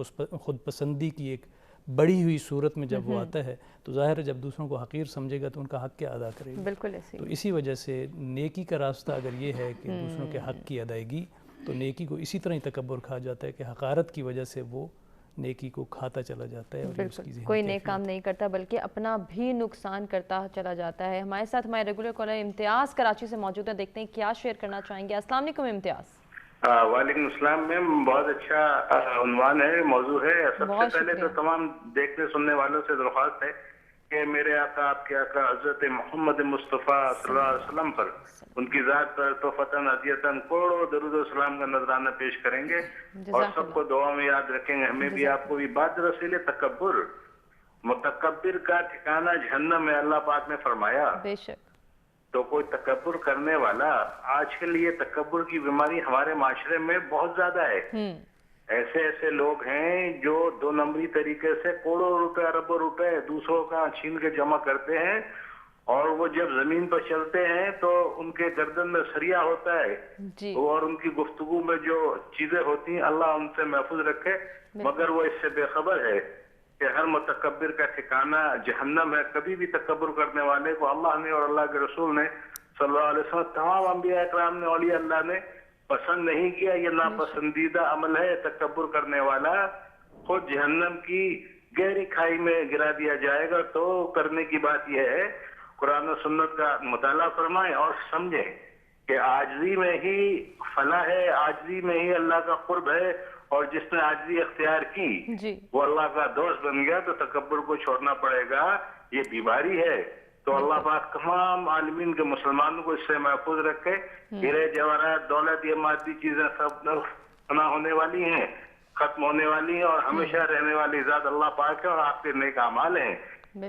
خود پسندی کی ایک بڑی ہوئی صورت میں جب وہ آتا ہے تو ظاہر ہے جب دوسروں کو حقیر سمجھے گا تو ان کا حق کیا ادا کرے گا۔ بالکل ایسے تو اسی وجہ سے نیکی کا راستہ اگر یہ ہے کہ دوسروں کے حق کی ادائیگی، تو نیکی کو اسی طرح ہی تکبر کہا جاتا ہے کہ حقارت کی وجہ سے وہ نیکی کو کھاتا چلا جاتا ہے، اور کوئی نیک کام نہیں کرتا بلکہ اپنا بھی نقصان کرتا چلا جاتا ہے۔ ہمارے ساتھ ہمارے ریگولر کالر امتیاز کراچی سے موجود ہیں، دیکھتے ہیں کیا شیئر کرنا چاہیں گے۔ السلام علیکم امتیاز۔ وعلیکم السلام میم، بہت اچھا عنوان ہے، موضوع ہے۔ سب سے پہلے تو تمام دیکھنے سننے والوں سے درخواست ہے کہ میرے آقا، آپ کے آقا حضرت محمد مصطفیٰ صلی اللہ علیہ وسلم پر، ان کی ذات پر توفتاً عطیتاً کروڑوں درود و سلام کا نذرانہ پیش کریں گے اور سب کو دعا میں یاد رکھیں گے، ہمیں بھی آپ کو بھی۔ بات رسیل تکبر، متکبر کا ٹھکانہ جہنم ہے، اللہ پاک نے فرمایا۔ بے شک۔ تو کوئی تکبر کرنے والا، آج کل یہ تکبر کی بیماری ہمارے معاشرے میں بہت زیادہ ہے۔ ایسے لوگ ہیں جو دو نمبری طریقے سے کروڑوں روپے، اربوں روپے دوسروں کا چھین کے جمع کرتے ہیں، اور وہ جب زمین پر چلتے ہیں تو ان کے گردن میں سریا ہوتا ہے اور ان کی گفتگو میں جو چیزیں ہوتی ہیں اللہ ان سے محفوظ رکھے، مگر وہ اس سے بے خبر ہے کہ ہر متکبر کا ٹھکانہ جہنم ہے۔ کبھی بھی تکبر کرنے والے کو اللہ نے اور اللہ کے رسول نے صلی اللہ علیہ وسلم، تمام انبیاء اکرام نے، اولیاء اللہ نے پسند نہیں کیا۔ یہ ناپسندیدہ عمل ہے۔ تکبر کرنے والا خود جہنم کی گہری کھائی میں گرا دیا جائے گا۔ تو کرنے کی بات یہ ہے، قرآن و سنت کا مطالعہ فرمائیں اور سمجھیں کہ عاجزی میں ہی فلاح ہے، عاجزی میں ہی اللہ کا قرب ہے، اور جس نے عاجزی اختیار کی وہ اللہ کا دوست بن گیا، تو تکبر کو چھوڑنا پڑے گا، یہ بیماری ہے۔ تو اللہ پاک تمام عالمین کے مسلمانوں کو اس سے محفوظ رکھے۔ ہیرے جواہرات، دولت، یہ مادی چیزیں سب فنا ہونے والی ہیں، ختم ہونے والی ہیں، اور ہمیشہ رہنے والی ذات اللہ پاک ہے، اور آپ کے نیک اعمال ہیں۔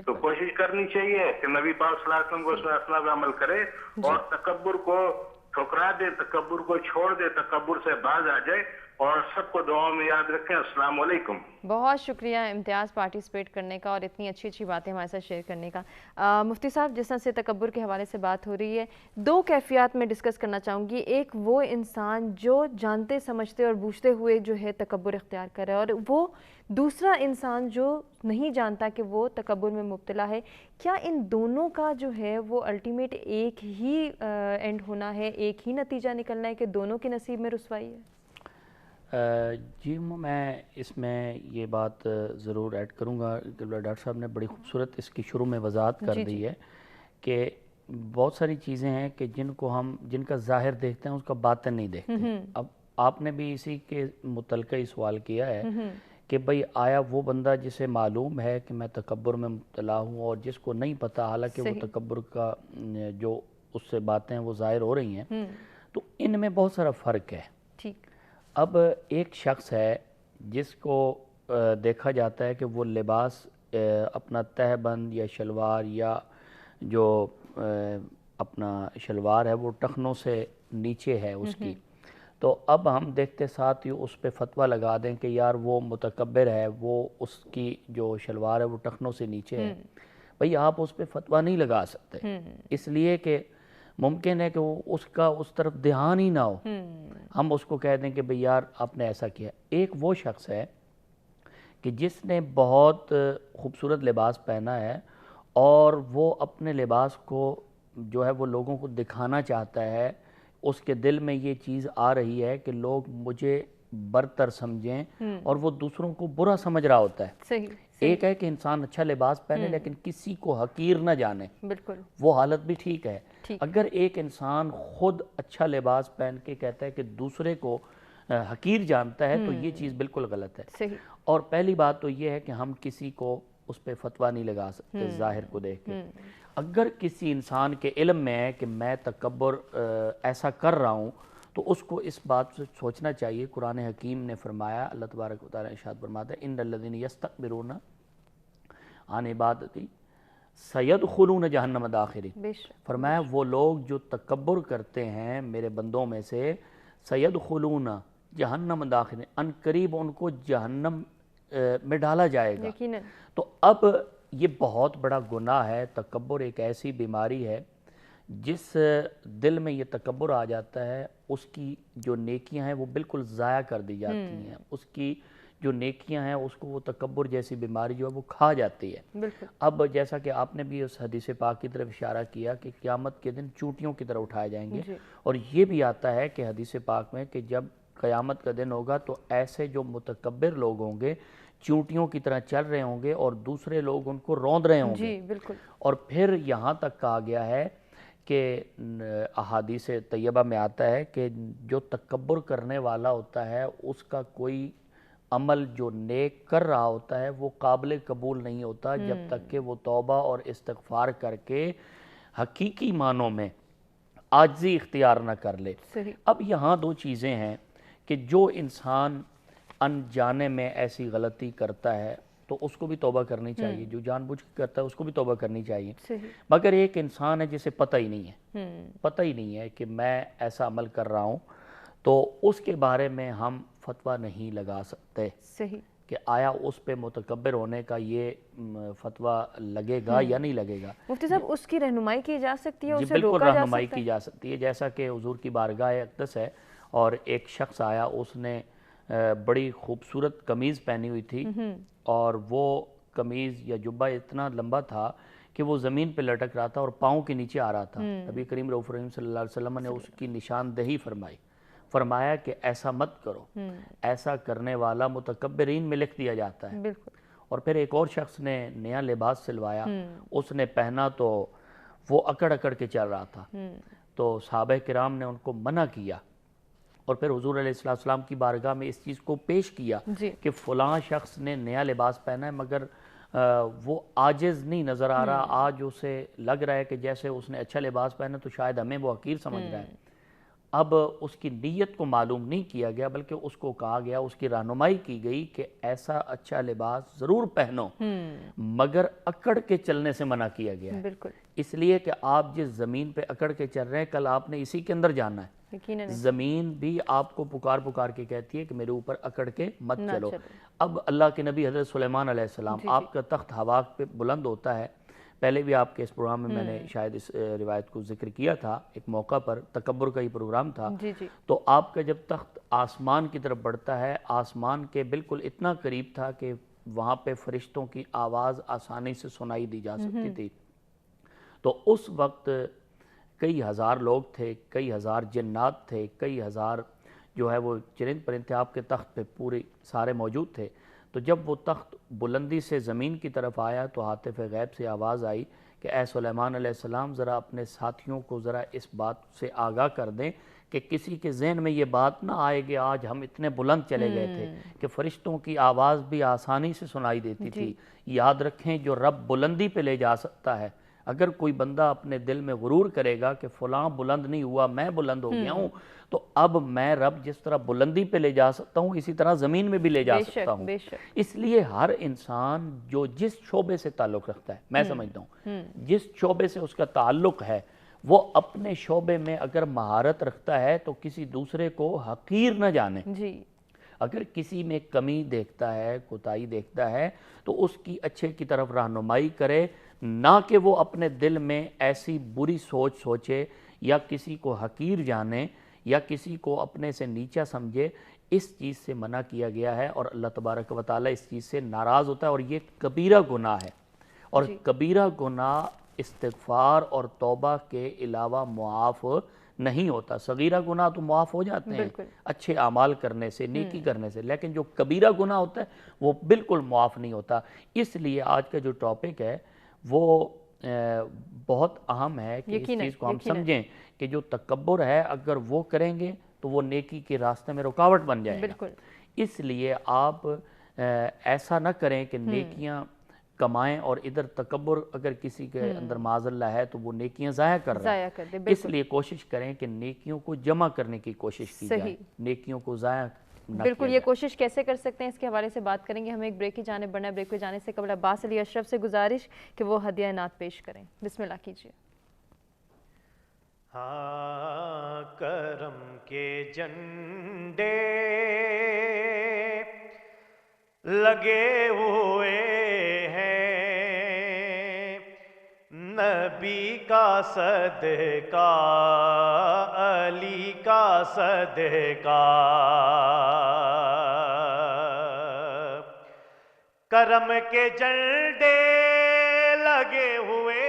تو کوشش کرنی چاہیے کہ نبی پاک صلی اللہ علیہ وسلم کو اس میں اسنا پہ عمل کرے، اور تکبر کو ٹھکرا دے، تکبر کو چھوڑ دے، تکبر سے باز آ جائے، اور سب کو دعاؤں میں یاد رکھیں۔ السلام علیکم۔ بہت شکریہ امتیاز پارٹیسپیٹ کرنے کا اور اتنی اچھی اچھی باتیں ہمارے ساتھ شیئر کرنے کا۔ مفتی صاحب، جس طرح سے تکبر کے حوالے سے بات ہو رہی ہے، دو کیفیات میں ڈسکس کرنا چاہوں گی۔ ایک وہ انسان جو جانتے سمجھتے اور بوجھتے ہوئے جو ہے تکبر اختیار کرے، اور وہ دوسرا انسان جو نہیں جانتا کہ وہ تکبر میں مبتلا ہے۔ کیا ان دونوں کا جو ہے وہ الٹیمیٹ ایک ہی اینڈ ہونا ہے، ایک ہی نتیجہ نکلنا ہے کہ دونوں کے نصیب میں رسوائی ہے؟ جی، میں اس میں یہ بات ضرور ایڈ کروں گا۔ ڈاکٹر صاحب نے بڑی خوبصورت اس کی شروع میں وضاحت کر دی ہے کہ بہت ساری چیزیں ہیں کہ جن کا ظاہر دیکھتے ہیں اس کا باطن نہیں دیکھتے۔ اب آپ نے بھی اسی کے متعلقہ ہی سوال کیا ہے کہ بھئی آیا وہ بندہ جسے معلوم ہے کہ میں تکبر میں مبتلا ہوں، اور جس کو نہیں پتا حالانکہ وہ تکبر کا جو اس سے باتیں وہ ظاہر ہو رہی ہیں، تو ان میں بہت سارا فرق ہے۔ اب ایک شخص ہے جس کو دیکھا جاتا ہے کہ وہ لباس اپنا تہہ بند یا شلوار، یا جو اپنا شلوار ہے وہ ٹخنوں سے نیچے ہے اس کی، تو اب ہم دیکھتے ساتھ ہی اس پہ فتویٰ لگا دیں کہ یار وہ متکبر ہے، وہ اس کی جو شلوار ہے وہ ٹخنوں سے نیچے ہے۔ بھئی آپ اس پہ فتویٰ نہیں لگا سکتے، اس لیے کہ ممکن ہے کہ اس کا اس طرف دھیان ہی نہ ہو، ہم اس کو کہہ دیں کہ بھئی یار آپ نے ایسا کیا۔ ایک وہ شخص ہے کہ جس نے بہت خوبصورت لباس پہنا ہے، اور وہ اپنے لباس کو جو ہے وہ لوگوں کو دکھانا چاہتا ہے، اس کے دل میں یہ چیز آ رہی ہے کہ لوگ مجھے برتر سمجھیں، اور وہ دوسروں کو برا سمجھ رہا ہوتا ہے۔ ایک ہے کہ انسان اچھا لباس پہنے لیکن کسی کو حقیر نہ جانے، وہ حالت بھی ٹھیک ہے۔ اگر ایک انسان خود اچھا لباس پہن کے کہتا ہے کہ دوسرے کو حقیر جانتا ہے، تو یہ چیز بالکل غلط ہے۔ اور پہلی بات تو یہ ہے کہ ہم کسی کو اس پہ فتویٰ نہیں لگا سکتے ظاہر کو دیکھ کے۔ اگر کسی انسان کے علم میں ہے کہ میں تکبر ایسا کر رہا ہوں، تو اس کو اس بات سے سوچنا چاہیے۔ قرآن حکیم نے فرمایا، اللہ تبارک و تعالیٰ ارشاد فرماتا ہے، ان الذین یستکبرون عن عبادتی سیدخلون جہنم داخرین۔ فرمایا وہ لوگ جو تکبر کرتے ہیں میرے بندوں میں سے، سیدخلون جہنم داخرین، ان قریب ان کو جہنم میں ڈالا جائے گا۔ تو اب یہ بہت بڑا گناہ ہے۔ تکبر ایک ایسی بیماری ہے جس دل میں یہ تکبر آ جاتا ہے، اس کی جو نیکیاں ہیں وہ بالکل ضائع کر دی جاتی ہیں، اس کی جو نیکیاں ہیں اس کو وہ تکبر جیسی بیماری جو ہے وہ کھا جاتی ہے۔ اب جیسا کہ آپ نے بھی اس حدیث پاک کی طرف اشارہ کیا کہ قیامت کے دن چونٹیوں کی طرح اٹھائے جائیں گے، اور یہ بھی آتا ہے کہ حدیث پاک میں کہ جب قیامت کا دن ہوگا تو ایسے جو متکبر لوگ ہوں گے چونٹیوں کی طرح چل رہے ہوں گے، اور دوسرے لوگ ان کو روند رہے ہوں گے۔ اور پھر یہاں تک کہا گیا ہے کہ احادیث طیبہ میں آتا ہے کہ جو تکبر کرنے والا ہوتا ہے اس کا کوئی عمل جو نیک کر رہا ہوتا ہے وہ قابل قبول نہیں ہوتا جب تک کہ وہ توبہ اور استغفار کر کے حقیقی معنوں میں عاجزی اختیار نہ کر لے۔ اب یہاں دو چیزیں ہیں کہ جو انسان انجانے میں ایسی غلطی کرتا ہے تو اس کو بھی توبہ کرنی چاہیے، جو جان بوجھ کے کرتا ہے اس کو بھی توبہ کرنی چاہیے۔ مگر ایک انسان ہے جسے پتہ ہی نہیں ہے، پتہ ہی نہیں ہے کہ میں ایسا عمل کر رہا ہوں، تو اس کے بارے میں ہم فتویٰ نہیں لگا سکتے کہ آیا اس پہ متکبر ہونے کا یہ فتویٰ لگے گا یا نہیں لگے گا۔ مفتی صاحب اس کی رہنمائی کی جا سکتی ہے، اسے بالکل روکا جا سکتا ہے؟ رہنمائی کی جا سکتی ہے، جیسا کہ حضور کی بارگاہ اقدس ہے اور ایک شخص آیا، اس نے بڑی خوبصورت قمیض پہنی ہوئی تھی، اور وہ قمیض یا جبہ اتنا لمبا تھا کہ وہ زمین پہ لٹک رہا تھا اور پاؤں کے نیچے آ رہا تھا۔ نبی کریم رؤوف رحیم صلی اللہ علیہ وسلم نے اس کی نشاندہی فرمایا کہ ایسا مت کرو، ایسا کرنے والا متکبرین میں لکھ دیا جاتا ہے۔ اور پھر ایک اور شخص نے نیا لباس سلوایا، اس نے پہنا تو وہ اکڑ اکڑ کے چل رہا تھا، تو صحابہ کرام نے ان کو منع کیا، اور پھر حضور علیہ السلام کی بارگاہ میں اس چیز کو پیش کیا کہ فلاں شخص نے نیا لباس پہنا ہے مگر وہ عاجز نہیں نظر آ رہا، آج اسے لگ رہا ہے کہ جیسے اس نے اچھا لباس پہنا تو شاید ہمیں وہ حقیر سمجھ رہا ہے۔ اب اس کی نیت کو معلوم نہیں کیا گیا بلکہ اس کو کہا گیا، اس کی رہنمائی کی گئی کہ ایسا اچھا لباس ضرور پہنو مگر اکڑ کے چلنے سے منع کیا گیا ہے، اس لیے کہ آپ جس زمین پہ اکڑ کے چل رہے ہیں کل آپ نے اسی کے اندر جانا ہے۔ زمین بھی آپ کو پکار کے کہتی ہے کہ میرے اوپر اکڑ کے مت چلو۔ اب اللہ کے نبی حضرت سلیمان علیہ السلام، آپ کا تخت ہوا پہ بلند ہوتا ہے، پہلے بھی آپ کے اس پروگرام میں میں نے شاید اس روایت کو ذکر کیا تھا، ایک موقع پر تکبر کا ہی پروگرام تھا، تو آپ کا جب تخت آسمان کی طرف بڑھتا ہے، آسمان کے بالکل اتنا قریب تھا کہ وہاں پہ فرشتوں کی آواز آسانی سے سنائی دی جا سکتی تھی، تو اس وقت کئی ہزار لوگ تھے، کئی ہزار جنات تھے، کئی ہزار جو ہے وہ چرند پرند تھے، آپ کے تخت پہ پورے سارے موجود تھے۔ تو جب وہ تخت بلندی سے زمین کی طرف آیا تو ہاتف غیب سے آواز آئی کہ اے سلیمان علیہ السلام ذرا اپنے ساتھیوں کو ذرا اس بات سے آگاہ کر دیں کہ کسی کے ذہن میں یہ بات نہ آئے کہ آج ہم اتنے بلند چلے گئے تھے کہ فرشتوں کی آواز بھی آسانی سے سنائی دیتی تھی۔ یاد رکھیں جو رب بلندی پہ لے جا سکتا ہے، اگر کوئی بندہ اپنے دل میں غرور کرے گا کہ فلاں بلند نہیں ہوا میں بلند ہو گیا ہوں، تو اب میں رب جس طرح بلندی پہ لے جا سکتا ہوں اسی طرح زمین میں بھی لے جا سکتا ہوں۔ اس لیے ہر انسان جو جس شعبے سے تعلق رکھتا ہے، میں سمجھتا ہوں جس شعبے سے اس کا تعلق ہے، وہ اپنے شعبے میں اگر مہارت رکھتا ہے تو کسی دوسرے کو حقیر نہ جانے۔ اگر کسی میں کمی دیکھتا ہے، کوتاہی دیکھتا ہے تو اس کی اچھے کی طرف رہنمائی کرے، نہ کہ وہ اپنے دل میں ایسی بری سوچ سوچے یا کسی کو حقیر جانے یا کسی کو اپنے سے نیچا سمجھے۔ اس چیز سے منع کیا گیا ہے اور اللہ تبارک و تعالیٰ اس چیز سے ناراض ہوتا ہے، اور یہ کبیرہ گناہ ہے، اور کبیرہ گناہ استغفار اور توبہ کے علاوہ معاف نہیں ہوتا۔ صغیرہ گناہ تو معاف ہو جاتے ہیں اچھے اعمال کرنے سے، نیکی کرنے سے، لیکن جو کبیرہ گناہ ہوتا ہے وہ بالکل معاف نہیں ہوتا۔ اس لیے آج کا جو ٹاپک ہے وہ بہت اہم ہے کہ اس چیز کو ہم سمجھیں کہ جو تکبر ہے اگر وہ کریں گے تو وہ نیکی کے راستے میں رکاوٹ بن جائے گا۔ اس لیے آپ ایسا نہ کریں کہ نیکیاں کمائیں اور ادھر تکبر اگر کسی کے اندر معاذ اللہ ہے تو وہ نیکیاں ضائع کر رہا ہے۔ اس لیے کوشش کریں کہ نیکیوں کو جمع کرنے کی کوشش کی جائے، نیکیوں کو ضائع بالکل۔ یہ کوشش کیسے کر سکتے ہیں اس کے حوالے سے بات کریں گے، ہمیں ایک بریک کی جانب بڑھنا ہے۔ بریک کو جانے سے قبل عباس علی اشرف سے گزارش کہ وہ ہدیہ نعت پیش کریں، بسم اللہ کیجیے۔ ہاں کرم کے جھنڈے لگے ہوئے ہیں، نبی کا صدقہ علی کا صدقہ، کرم کے جھنڈے لگے ہوئے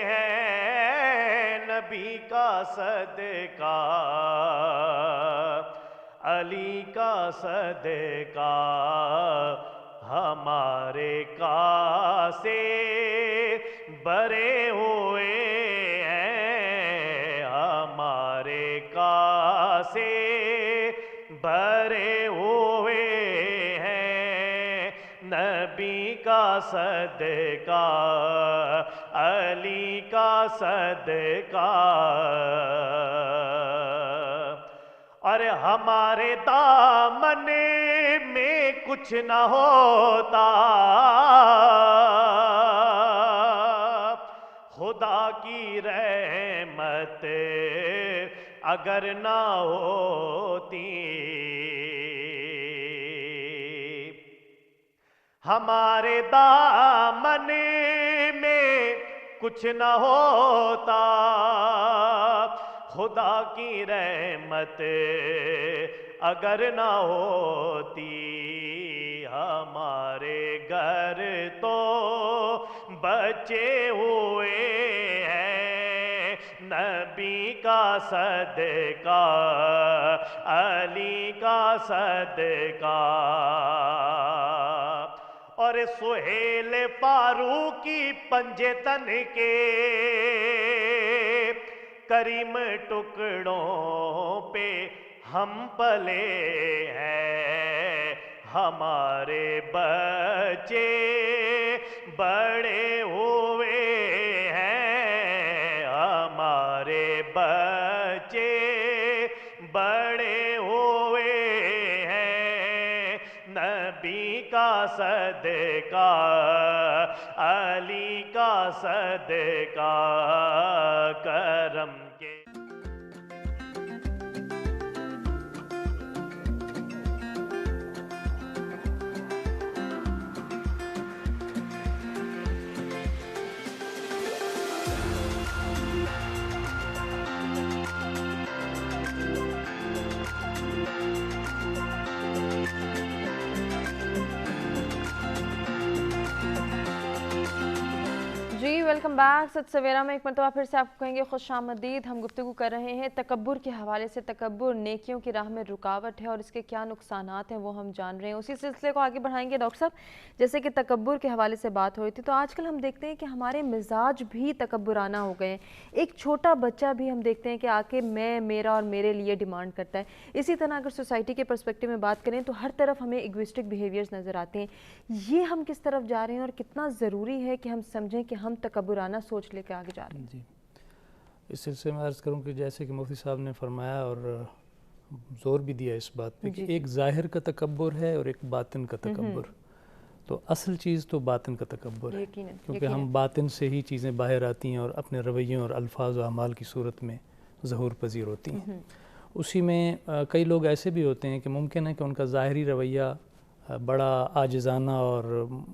ہیں، نبی کا صدقہ علی کا صدقہ، ہمارے کاسے بھرے ہوئے ہیں، ہمارے کاسے بھرے ہوئے ہیں، نبی کا صدقہ علی کا صدقہ، اور ہمارے دامن میں کچھ نہ ہوتا خدا کی رحمت اگر نہ ہوتی، ہمارے دامن میں کچھ نہ ہوتا خدا کی رحمت اگر نہ ہوتی، ہمارے گھر تو بچے ہوئے ہیں، نبی کا صدقہ علی کا صدقہ، اور سہیل فاروقی پنجے تن کے کریم ٹکڑوں پہ ہم پلے ہیں ہمارے بچے بڑے ہوئے ہیں، ہمارے بچے بڑے ہوئے ہیں، نبی کا صدقہ علی کا صدقہ کرم کے۔ جی ویلکم بیک، ست سویرا میں ایک مرتبہ پھر سے آپ کو کہیں گے خوش آمدید۔ ہم گفتگو کر رہے ہیں تکبر کے حوالے سے۔ تکبر نیکیوں کی راہ میں رکاوٹ ہے اور اس کے کیا نقصانات ہیں وہ ہم جان رہے ہیں۔ اسی سلسلے کو آگے بڑھائیں گے ڈاکٹر صاحب، جیسے کہ تکبر کے حوالے سے بات ہو رہی تھی، تو آج کل ہم دیکھتے ہیں کہ ہمارے مزاج بھی تکبرانہ ہو گئے ہیں۔ ایک چھوٹا بچہ بھی ہم دیکھتے ہیں کہ آ کے میں، میرا اور میرے لیے ڈیمانڈ کرتا ہے۔ اسی طرح اگر سوسائٹی کے پرسپیکٹو میں بات کریں تو ہر طرف ہمیں ایگوئسٹک بیہیویئرز نظر آتے ہیں۔ یہ ہم کس طرف جا رہے ہیں اور کتنا ضروری ہے کہ ہم سمجھیں کہ ہم تکبرانہ سوچ لے کے آگے جا رہے ہیں؟ جی، اس سلسلے میں عرض کروں کہ جیسے کہ مفتی صاحب نے فرمایا اور زور بھی دیا اس بات پہ کہ ایک ظاہر کا تکبر ہے اور ایک باطن کا تکبر۔ تو اصل چیز تو باطن کا تکبر ہے، کیونکہ ہم باطن سے ہی چیزیں باہر آتی ہیں اور اپنے رویوں اور الفاظ و اعمال کی صورت میں ظہور پذیر ہوتی ہیں۔ اسی میں کئی لوگ ایسے بھی ہوتے ہیں کہ ممکن ہے کہ ان کا ظاہری رویہ بڑا عاجزانہ اور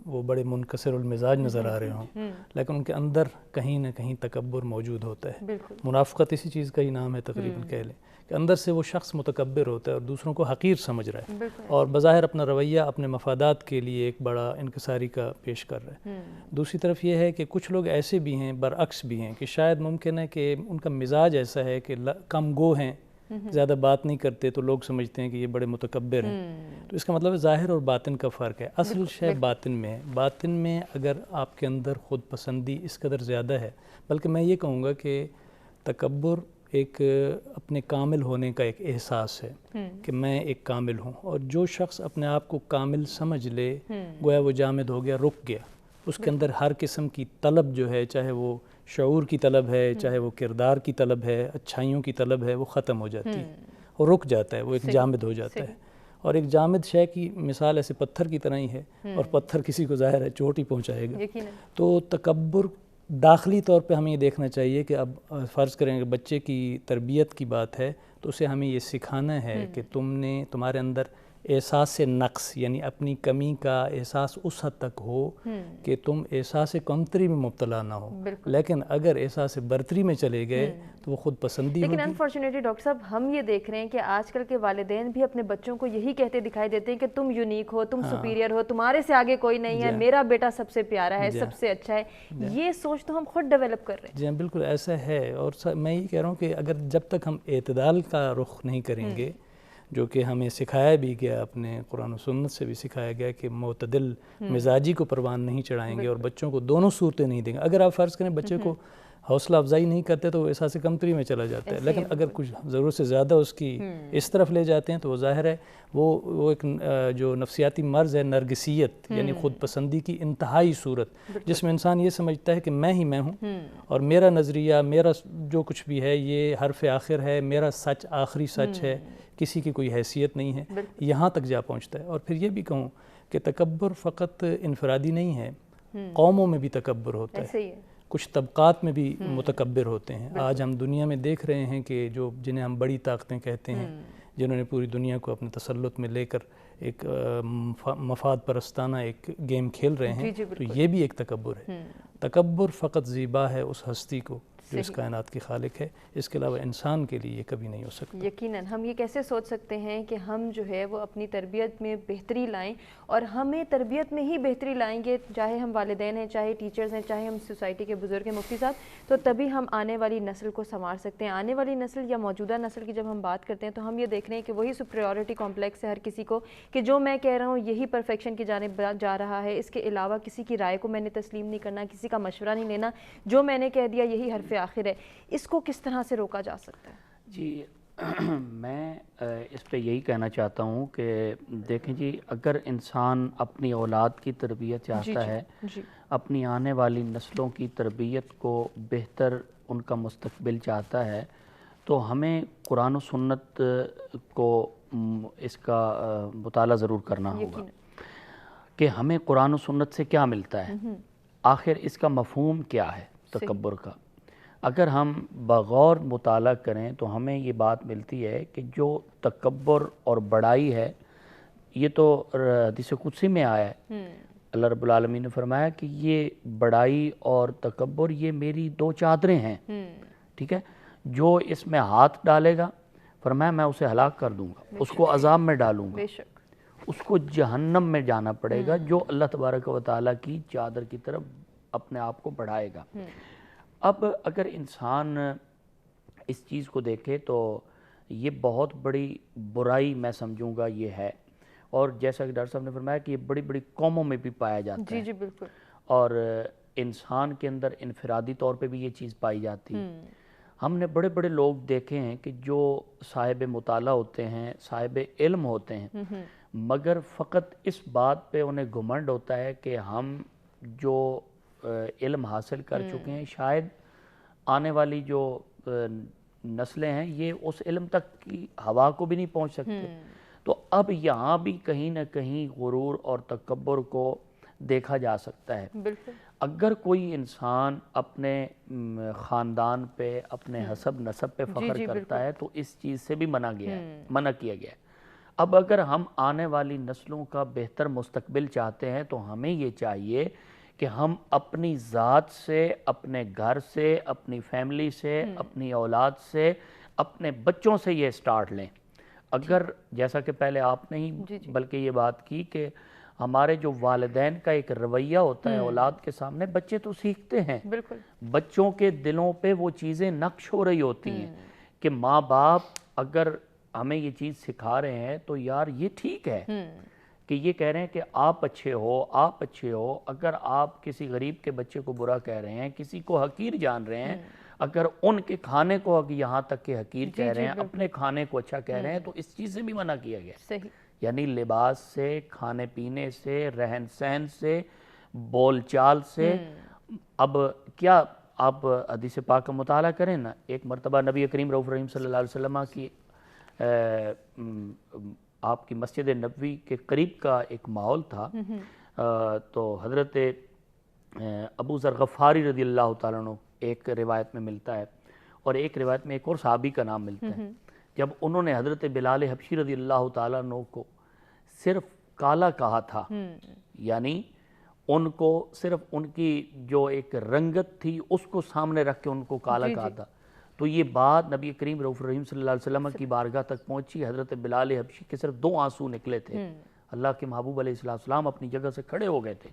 وہ بڑے منکسر المزاج نظر آ رہے ہوں، لیکن ان کے اندر کہیں نہ کہیں تکبر موجود ہوتا ہے۔ منافقت اسی چیز کا ہی نام ہے تقریباً کہہ لیں کہ اندر سے وہ شخص متکبر ہوتا ہے اور دوسروں کو حقیر سمجھ رہا ہے اور بظاہر اپنا رویہ اپنے مفادات کے لیے ایک بڑا انکساری کا پیش کر رہا ہے۔ دوسری طرف یہ ہے کہ کچھ لوگ ایسے بھی ہیں، برعکس بھی ہیں، کہ شاید ممکن ہے کہ ان کا مزاج ایسا ہے کہ کم گو ہیں، زیادہ بات نہیں کرتے تو لوگ سمجھتے ہیں کہ یہ بڑے متکبر ہیں۔ تو اس کا مطلب ہے ظاہر اور باطن کا فرق ہے۔ اصل شے باطن میں ہے۔ باطن میں اگر آپ کے اندر خود پسندی اس قدر زیادہ ہے، بلکہ میں یہ کہوں گا کہ تکبر ایک اپنے کامل ہونے کا ایک احساس ہے کہ میں ایک کامل ہوں، اور جو شخص اپنے آپ کو کامل سمجھ لے گویا وہ جامد ہو گیا، رک گیا۔ اس کے اندر ہر قسم کی طلب جو ہے، چاہے وہ شعور کی طلب ہے، چاہے وہ کردار کی طلب ہے، اچھائیوں کی طلب ہے، وہ ختم ہو جاتی ہے اور رک جاتا ہے، وہ ایک جامد ہو جاتا ہے۔ اور ایک جامد شے کی مثال ایسے پتھر کی طرح ہی ہے، اور پتھر کسی کو ظاہر ہے چوٹ ہی پہنچائے گا۔ تو تکبر داخلی طور پہ ہمیں یہ دیکھنا چاہیے کہ اب فرض کریں کہ بچے کی تربیت کی بات ہے تو اسے ہمیں یہ سکھانا ہے کہ تمہارے اندر احساس نقص یعنی اپنی کمی کا احساس اس حد تک ہو کہ تم احساس کمتری میں مبتلا نہ ہو، لیکن اگر احساس برتری میں چلے گئے تو وہ خود پسندی ہوگی۔ لیکن انفارچونیٹلی ڈاکٹر صاحب ہم یہ دیکھ رہے ہیں کہ آج کل کے والدین بھی اپنے بچوں کو یہی کہتے دکھائی دیتے ہیں کہ تم یونیک ہو، تم سپیریئر ہو، تمہارے سے آگے کوئی نہیں ہے، میرا بیٹا سب سے پیارا ہے، سب سے اچھا ہے۔ یہ سوچ تو ہم خود ڈیولپ کر رہے ہیں۔ جی ہاں، بالکل ایسا ہے۔ اور میں یہ کہہ رہا ہوں کہ اگر جب تک ہم اعتدال کا رخ نہیں کریں گے، جو کہ ہمیں سکھایا بھی گیا، اپنے قرآن و سنت سے بھی سکھایا گیا کہ معتدل مزاجی کو پروان نہیں چڑھائیں گے اور بچوں کو دونوں صورتیں نہیں دیں گے۔ اگر آپ فرض کریں بچے کو حوصلہ افزائی نہیں کرتے تو وہ احساس کمتری میں چلا جاتا ہے، لیکن اگر کچھ ضرورت سے زیادہ اس کی اس طرف لے جاتے ہیں تو وہ ظاہر ہے وہ ایک جو نفسیاتی مرض ہے، نرگسیت یعنی خود پسندی کی انتہائی صورت، جس میں انسان یہ سمجھتا ہے کہ میں ہی میں ہوں اور میرا نظریہ، میرا جو کچھ بھی ہے یہ حرف آخر ہے، میرا سچ آخری سچ ہے، کسی کی کوئی حیثیت نہیں ہے، یہاں تک جا پہنچتا ہے۔ اور پھر یہ بھی کہوں کہ تکبر فقط انفرادی نہیں ہے، قوموں میں بھی تکبر ہوتا ہے، کچھ طبقات میں بھی متکبر ہوتے ہیں۔ آج ہم دنیا میں دیکھ رہے ہیں کہ جنہیں ہم بڑی طاقتیں کہتے ہیں، جنہوں نے پوری دنیا کو اپنے تسلط میں لے کر ایک مفاد پرستانہ ایک گیم کھیل رہے ہیں، تو یہ بھی ایک تکبر ہے۔ تکبر فقط زیبا ہے اس ہستی کو جو اس کائنات کی خالق ہے، اس کے علاوہ انسان کے لیے یہ کبھی نہیں ہو سکتا۔ یقیناً ہم یہ کیسے سوچ سکتے ہیں کہ ہم جو ہے وہ اپنی تربیت میں بہتری لائیں، اور ہمیں تربیت میں ہی بہتری لائیں گے، چاہے ہم والدین ہیں، چاہے ٹیچرز ہیں، چاہے ہم سوسائٹی کے بزرگ ہیں، مفتی صاحب، تو تبھی ہم آنے والی نسل کو سنوار سکتے ہیں۔ آنے والی نسل یا موجودہ نسل کی جب ہم بات کرتے ہیں تو ہم یہ دیکھ رہے ہیں کہ وہی سپریورٹی کمپلیکس ہے ہر کسی کو، کہ جو میں کہہ رہا ہوں یہی پرفیکشن کی جانب جا رہا ہے، اس کے علاوہ کسی کی رائے کو میں نے تسلیم نہیں کرنا، کسی کا مشورہ نہیں لینا، جو میں نے کہہ دیا یہی حرف آخر ہے۔ اس کو کس طرح سے روکا جا سکتا ہے؟ جی میں اس پہ یہی کہنا چاہتا ہوں کہ دیکھیں جی، اگر انسان اپنی اولاد کی تربیت چاہتا ہے، اپنی آنے والی نسلوں کی تربیت کو بہتر ان کا مستقبل چاہتا ہے، تو ہمیں قرآن و سنت کو اس کا مطالعہ ضرور کرنا ہوگا کہ ہمیں قرآن و سنت سے کیا ملتا ہے، آخر اس کا مفہوم کیا ہے تکبر کا۔ اگر ہم بغور مطالعہ کریں تو ہمیں یہ بات ملتی ہے کہ جو تکبر اور بڑائی ہے، یہ تو حدیث قدسی میں آیا ہے، اللہ رب العالمین نے فرمایا کہ یہ بڑائی اور تکبر یہ میری دو چادریں ہیں، ٹھیک ہے، جو اس میں ہاتھ ڈالے گا فرمایا میں اسے ہلاک کر دوں گا، اس کو عذاب میں ڈالوں گا، اس کو جہنم میں جانا پڑے گا، جو اللہ تبارک و تعالیٰ کی چادر کی طرف اپنے آپ کو بڑھائے گا۔ اب اگر انسان اس چیز کو دیکھے تو یہ بہت بڑی برائی میں سمجھوں گا یہ ہے، اور جیسا کہ ڈاکٹر صاحب نے فرمایا کہ یہ بڑی بڑی قوموں میں بھی پایا جاتا ہے، جی بالکل، اور انسان کے اندر انفرادی طور پہ بھی یہ چیز پائی جاتی ہے۔ ہم نے بڑے بڑے لوگ دیکھے ہیں کہ جو صاحب مطالعہ ہوتے ہیں، صاحب علم ہوتے ہیں، مگر فقط اس بات پہ انہیں گھمنڈ ہوتا ہے کہ ہم جو علم حاصل کر چکے ہیں، شاید آنے والی جو نسلیں ہیں یہ اس علم تک کی ہوا کو بھی نہیں پہنچ سکتے۔ تو اب یہاں بھی کہیں نہ کہیں غرور اور تکبر کو دیکھا جا سکتا ہے۔ اگر کوئی انسان اپنے خاندان پہ، اپنے حسب نسب پہ فخر کرتا ہے تو اس چیز سے بھی منع کیا گیا ہے۔ اب اگر ہم آنے والی نسلوں کا بہتر مستقبل چاہتے ہیں تو ہمیں یہ چاہیے کہ ہم اپنی ذات سے، اپنے گھر سے، اپنی فیملی سے، اپنی اولاد سے، اپنے بچوں سے یہ سٹارٹ لیں۔ اگر جیسا کہ پہلے آپ نے ہی بلکہ یہ بات کی کہ ہمارے جو والدین کا ایک رویہ ہوتا ہے اولاد کے سامنے، بچے تو سیکھتے ہیں، بچوں کے دلوں پہ وہ چیزیں نقش ہو رہی ہوتی ہیں کہ ماں باپ اگر ہمیں یہ چیز سکھا رہے ہیں تو یار یہ ٹھیک ہے کہ یہ کہہ رہے ہیں کہ آپ اچھے ہو، آپ اچھے ہو۔ اگر آپ کسی غریب کے بچے کو برا کہہ رہے ہیں، کسی کو حقیر جان رہے ہیں، اگر ان کے کھانے کو یہاں تک کہ حقیر کہہ رہے ہیں، اپنے کھانے کو اچھا کہہ رہے ہیں، تو اس چیز سے بھی منع کیا گیا۔ یعنی لباس سے، کھانے پینے سے، رہن سہن سے، بول چال سے۔ اب کیا آپ حدیث پاک کا مطالعہ کریں نا، ایک مرتبہ نبی کریم رؤوف رحیم صلی اللہ علیہ وسلم کی آپ کی مسجد نبوی کے قریب کا ایک ماحول تھا، تو حضرت ابو ذر غفاری رضی اللہ تعالیٰ عنہ ایک روایت میں ملتا ہے، اور ایک روایت میں ایک اور صحابی کا نام ملتا ہے، جب انہوں نے حضرت بلال حبشی رضی اللہ تعالیٰ عنہ کو صرف کالا کہا تھا، یعنی ان کو صرف ان کی جو ایک رنگت تھی اس کو سامنے رکھ کے ان کو کالا کہا تھا، تو یہ بات نبی کریم رؤوف الرحیم صلی اللہ علیہ وسلم کی بارگاہ تک پہنچی۔ حضرت بلال حبشی کے صرف 2 آنسو نکلے تھے، اللہ کے محبوب علیہ السلام اپنی جگہ سے کھڑے ہو گئے تھے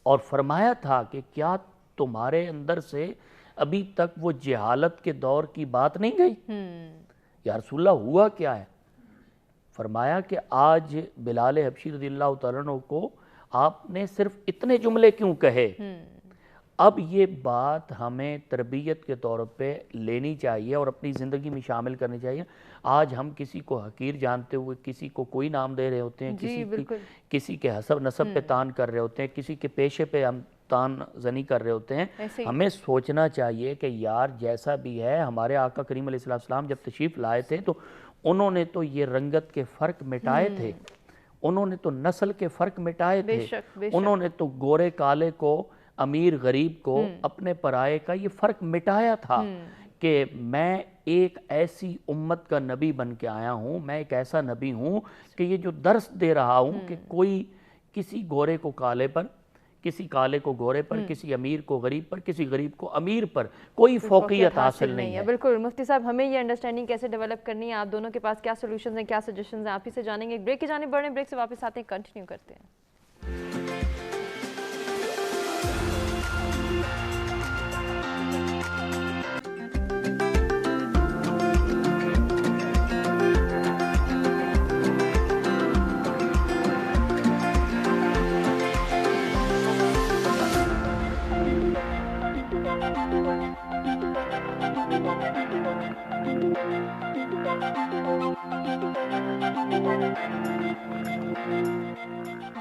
اور فرمایا تھا کہ کیا تمہارے اندر سے ابھی تک وہ جہالت کے دور کی بات نہیں گئی؟ یا رسول اللہ ہوا کیا ہے؟ فرمایا کہ آج بلال حبشی رضی اللہ تعالیٰ عنہ کو آپ نے صرف اتنے جملے کیوں کہے؟ اب یہ بات ہمیں تربیت کے طور پہ لینی چاہیے اور اپنی زندگی میں شامل کرنی چاہیے۔ آج ہم کسی کو حقیر جانتے ہوئے کسی کو کوئی نام دے رہے ہوتے ہیں، کسی کے حسب نسب پہ تان کر رہے ہوتے ہیں، کسی کے پیشے پہ ہم تان زنی کر رہے ہوتے ہیں۔ ہمیں سوچنا چاہیے کہ یار جیسا بھی ہے، ہمارے آقا کریم علیہ السلام جب تشریف لائے تھے تو انہوں نے تو یہ رنگت کے فرق مٹائے تھے، انہوں نے تو نسل کے فرق مٹائے تھے، انہوں نے تو گورے کالے کو، امیر غریب کو، اپنے پرائے کا یہ فرق مٹایا تھا کہ میں ایک ایسی امت کا نبی بن کے آیا ہوں، میں ایک ایسا نبی ہوں کہ یہ جو درس دے رہا ہوں کہ کوئی کسی گورے کو کالے پر، کسی کالے کو گورے پر، کسی امیر کو غریب پر، کسی غریب کو امیر پر کوئی فوقیت حاصل نہیں ہے۔ بالکل مفتی صاحب، ہمیں یہ انڈرسٹینڈنگ کیسے ڈیولپ کرنی ہے؟ آپ دونوں کے پاس کیا سولوشنز ہیں، کیا سجیشنز ہیں، آپ ہی سے جانیں گے۔ ایک بریک کی جانب بڑھیں، بریک سے واپس آتے ہیں، کنٹینیو کرتے ہیں۔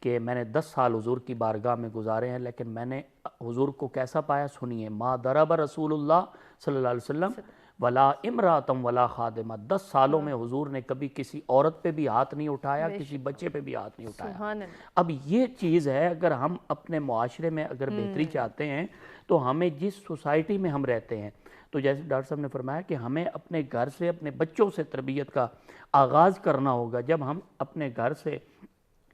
کہ میں نے 10 سال حضور کی بارگاہ میں گزارے ہیں، لیکن میں نے حضور کو کیسا پایا؟ سنیے، ما ضرب رسول اللہ صلی اللہ علیہ وسلم ولا امراتم ولا خادمہ، 10 سالوں میں حضور نے کبھی کسی عورت پہ بھی ہاتھ نہیں اٹھایا، کسی بچے پہ بھی ہاتھ نہیں اٹھایا۔ اب یہ چیز ہے، اگر ہم اپنے معاشرے میں اگر بہتری چاہتے ہیں تو ہمیں جس سوسائٹی میں ہم رہتے ہیں، تو جیسے ڈاکٹر صاحب نے فرمایا کہ ہمیں اپنے گھر سے اپنے بچوں سے تربیت کا آغاز کرنا ہوگا۔ جب ہم اپنے گھر سے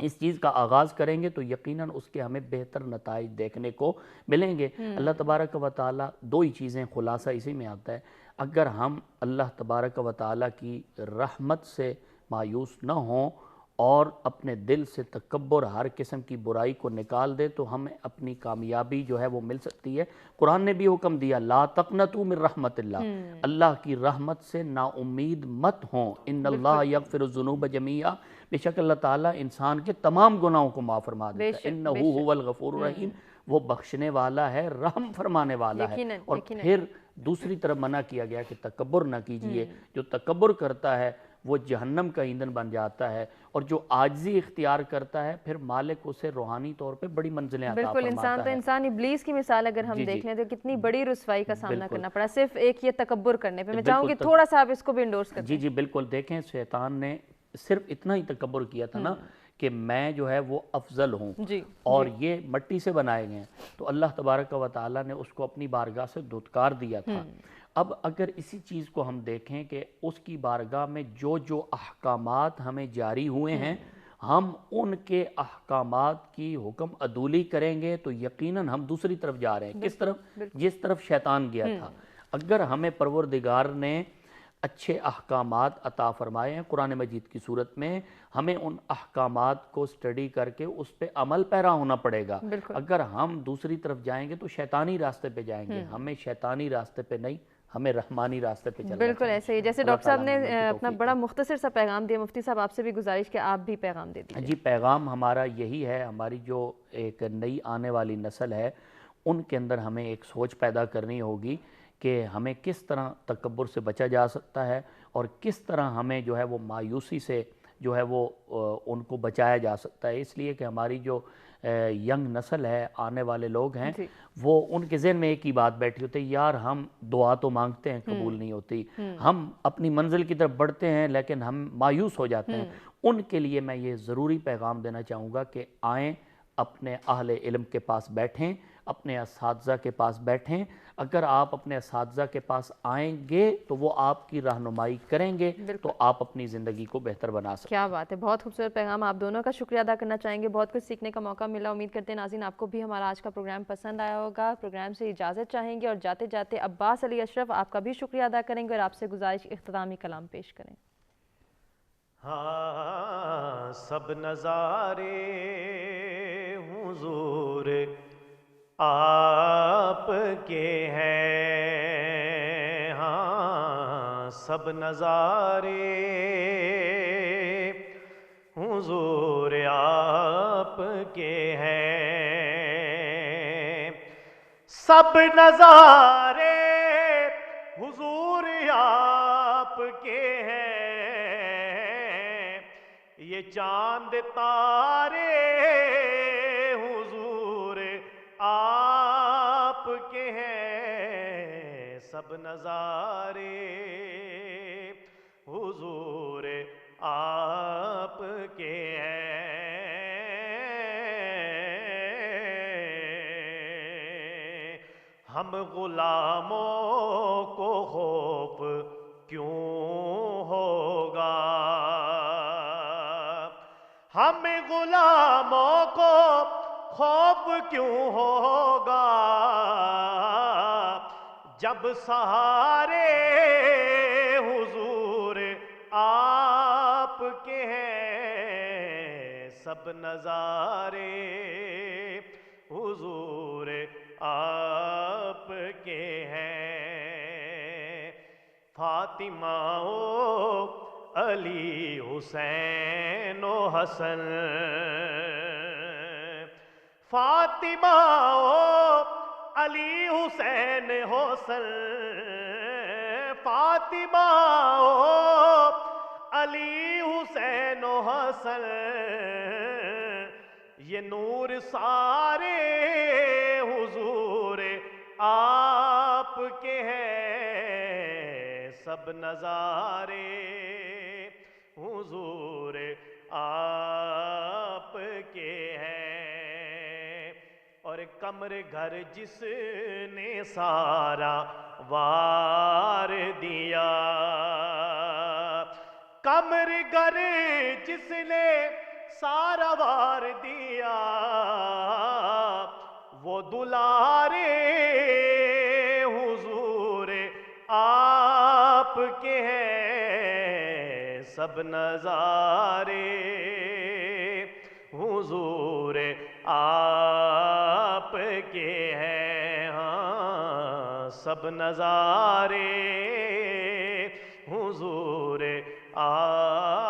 اس چیز کا آغاز کریں گے تو یقیناً اس کے ہمیں بہتر نتائج دیکھنے کو ملیں گے۔ اللہ تبارک و تعالیٰ، دو ہی چیزیں خلاصہ اسی میں آتا ہے، اگر ہم اللہ تبارک و تعالیٰ کی رحمت سے مایوس نہ ہوں اور اپنے دل سے تکبر، ہر قسم کی برائی کو نکال دے، تو ہمیں اپنی کامیابی جو ہے وہ مل سکتی ہے۔ قرآن نے بھی حکم دیا، لا تقنطوا من رحمت اللہ، اللہ کی رحمت سے نا امید مت ہوں، ان اللہ یغفر الذنوب جميعا، بے شک اللہ تعالیٰ انسان کے تمام گناہوں کو معاف فرما دیتا ہے، انہ هو الغفور الرحیم، وہ بخشنے والا ہے، رحم فرمانے والا ہے۔ اور پھر دوسری طرف منع کیا گیا کہ تکبر نہ کیجئے، جو تکبر کرتا ہے وہ جہنم کا ایندھن بن جاتا ہے، اور جو عاجزی اختیار کرتا ہے پھر مالک اسے روحانی طور پہ بڑی منزلیں عطا فرماتا ہے۔ بالکل، انسان ابلیس کی مثال اگر ہم دیکھ لیں تو کتنی بڑی رسوائی کا سامنا کرنا پڑا صرف ایک یہ تکبر کرنے پہ۔ میں چاہوں گی تھوڑا سا آپ اس کو بھی انڈورس کریں۔ جی بالکل، دیکھیں شیطان نے صرف اتنا ہی تکبر کیا تھا نا کہ میں جو ہے وہ افضل ہوں، اور یہ مٹی سے بنائے گئے ہیں، تو اللہ تبارک و تعالیٰ نے اس کو اپنی بارگاہ سے دھتکار دیا تھا۔ اب اگر اسی چیز کو ہم دیکھیں کہ اس کی بارگاہ میں جو جو احکامات ہمیں جاری ہوئے ہیں، ہم ان کے احکامات کی حکم عدولی کریں گے تو یقیناً ہم دوسری طرف جا رہے ہیں۔ کس طرف؟ جس طرف شیطان گیا تھا۔ اگر ہمیں پروردگار نے اچھے احکامات عطا فرمائے ہیں قرآن مجید کی صورت میں، ہمیں ان احکامات کو سٹڈی کر کے اس پہ عمل پیرا ہونا پڑے گا۔ اگر ہم دوسری طرف جائیں گے تو شیطانی راستے پہ جائیں گے، ہمیں شیطانی راستے پہ نہیں، ہمیں رحمانی راستے پہ چلنا۔ بالکل ایسے ہی جیسے ڈاکٹر صاحب نے اپنا بڑا مختصر سا پیغام دیا، مفتی صاحب آپ سے بھی گزارش کہ آپ بھی پیغام دے دیجیے۔ جی پیغام ہمارا یہی ہے، ہماری جو ایک نئی آنے والی نسل ہے ان کے اندر ہمیں ایک سوچ پیدا کرنی ہوگی کہ ہمیں کس طرح تکبر سے بچا جا سکتا ہے، اور کس طرح ہمیں جو ہے وہ مایوسی سے جو ہے وہ ان کو بچایا جا سکتا ہے۔ اس لیے کہ ہماری جو ینگ نسل ہے، آنے والے لوگ ہیں، وہ ان کے ذہن میں ایک ہی بات بیٹھی ہوتی ہے، یار ہم دعا تو مانگتے ہیں قبول نہیں ہوتی، ہم اپنی منزل کی طرف بڑھتے ہیں لیکن ہم مایوس ہو جاتے ہیں۔ ان کے لیے میں یہ ضروری پیغام دینا چاہوں گا کہ آئیں، اپنے اہل علم کے پاس بیٹھیں، اپنے اساتذہ کے پاس بیٹھیں۔ اگر آپ اپنے اساتذہ کے پاس آئیں گے تو وہ آپ کی رہنمائی کریں گے، تو آپ اپنی زندگی کو بہتر بنا سکتے ہیں۔ کیا بات ہے، بہت خوبصورت پیغام، آپ دونوں کا شکریہ ادا کرنا چاہیں گے، بہت کچھ سیکھنے کا موقع ملا۔ امید کرتے ہیں ناظرین آپ کو بھی ہمارا آج کا پروگرام پسند آیا ہوگا۔ پروگرام سے اجازت چاہیں گے اور جاتے جاتے عباس علی اشرف آپ کا بھی شکریہ ادا کریں گے اور آپ سے گزارش اختتامی کلام پیش کریں۔ ہاں سب نظارے حضور آپ کے ہیں، ہاں سب نظارے حضور آپ کے ہیں، سب نظارے حضور آپ کے ہیں، یہ چاند تارے حضور آپ کے ہیں، سب نظارے حضور آپ کے ہیں۔ ہم غلاموں کو خوف کیوں ہوگا، ہم غلاموں کو خوف کیوں ہوگا، جب سہارے حضور آپ کے ہیں، سب نظارے حضور آپ کے ہیں۔ فاطمہ و علی حسین و حسن، فاطمہ و علی حسین حسن، فاطمہ و علی حسین و حسن، یہ نور سارے حضور آپ کے ہیں، سب نظارے حضور آپ کے ہیں، اور کمر گھر جس نے سارا وار دیا، کمر گھر جس نے سارا وار دیا، وہ دلارے حضور آپ کے ہیں، سب نظارے حضور آپ کے ہیں، ہاں سب نظارے حضور آپ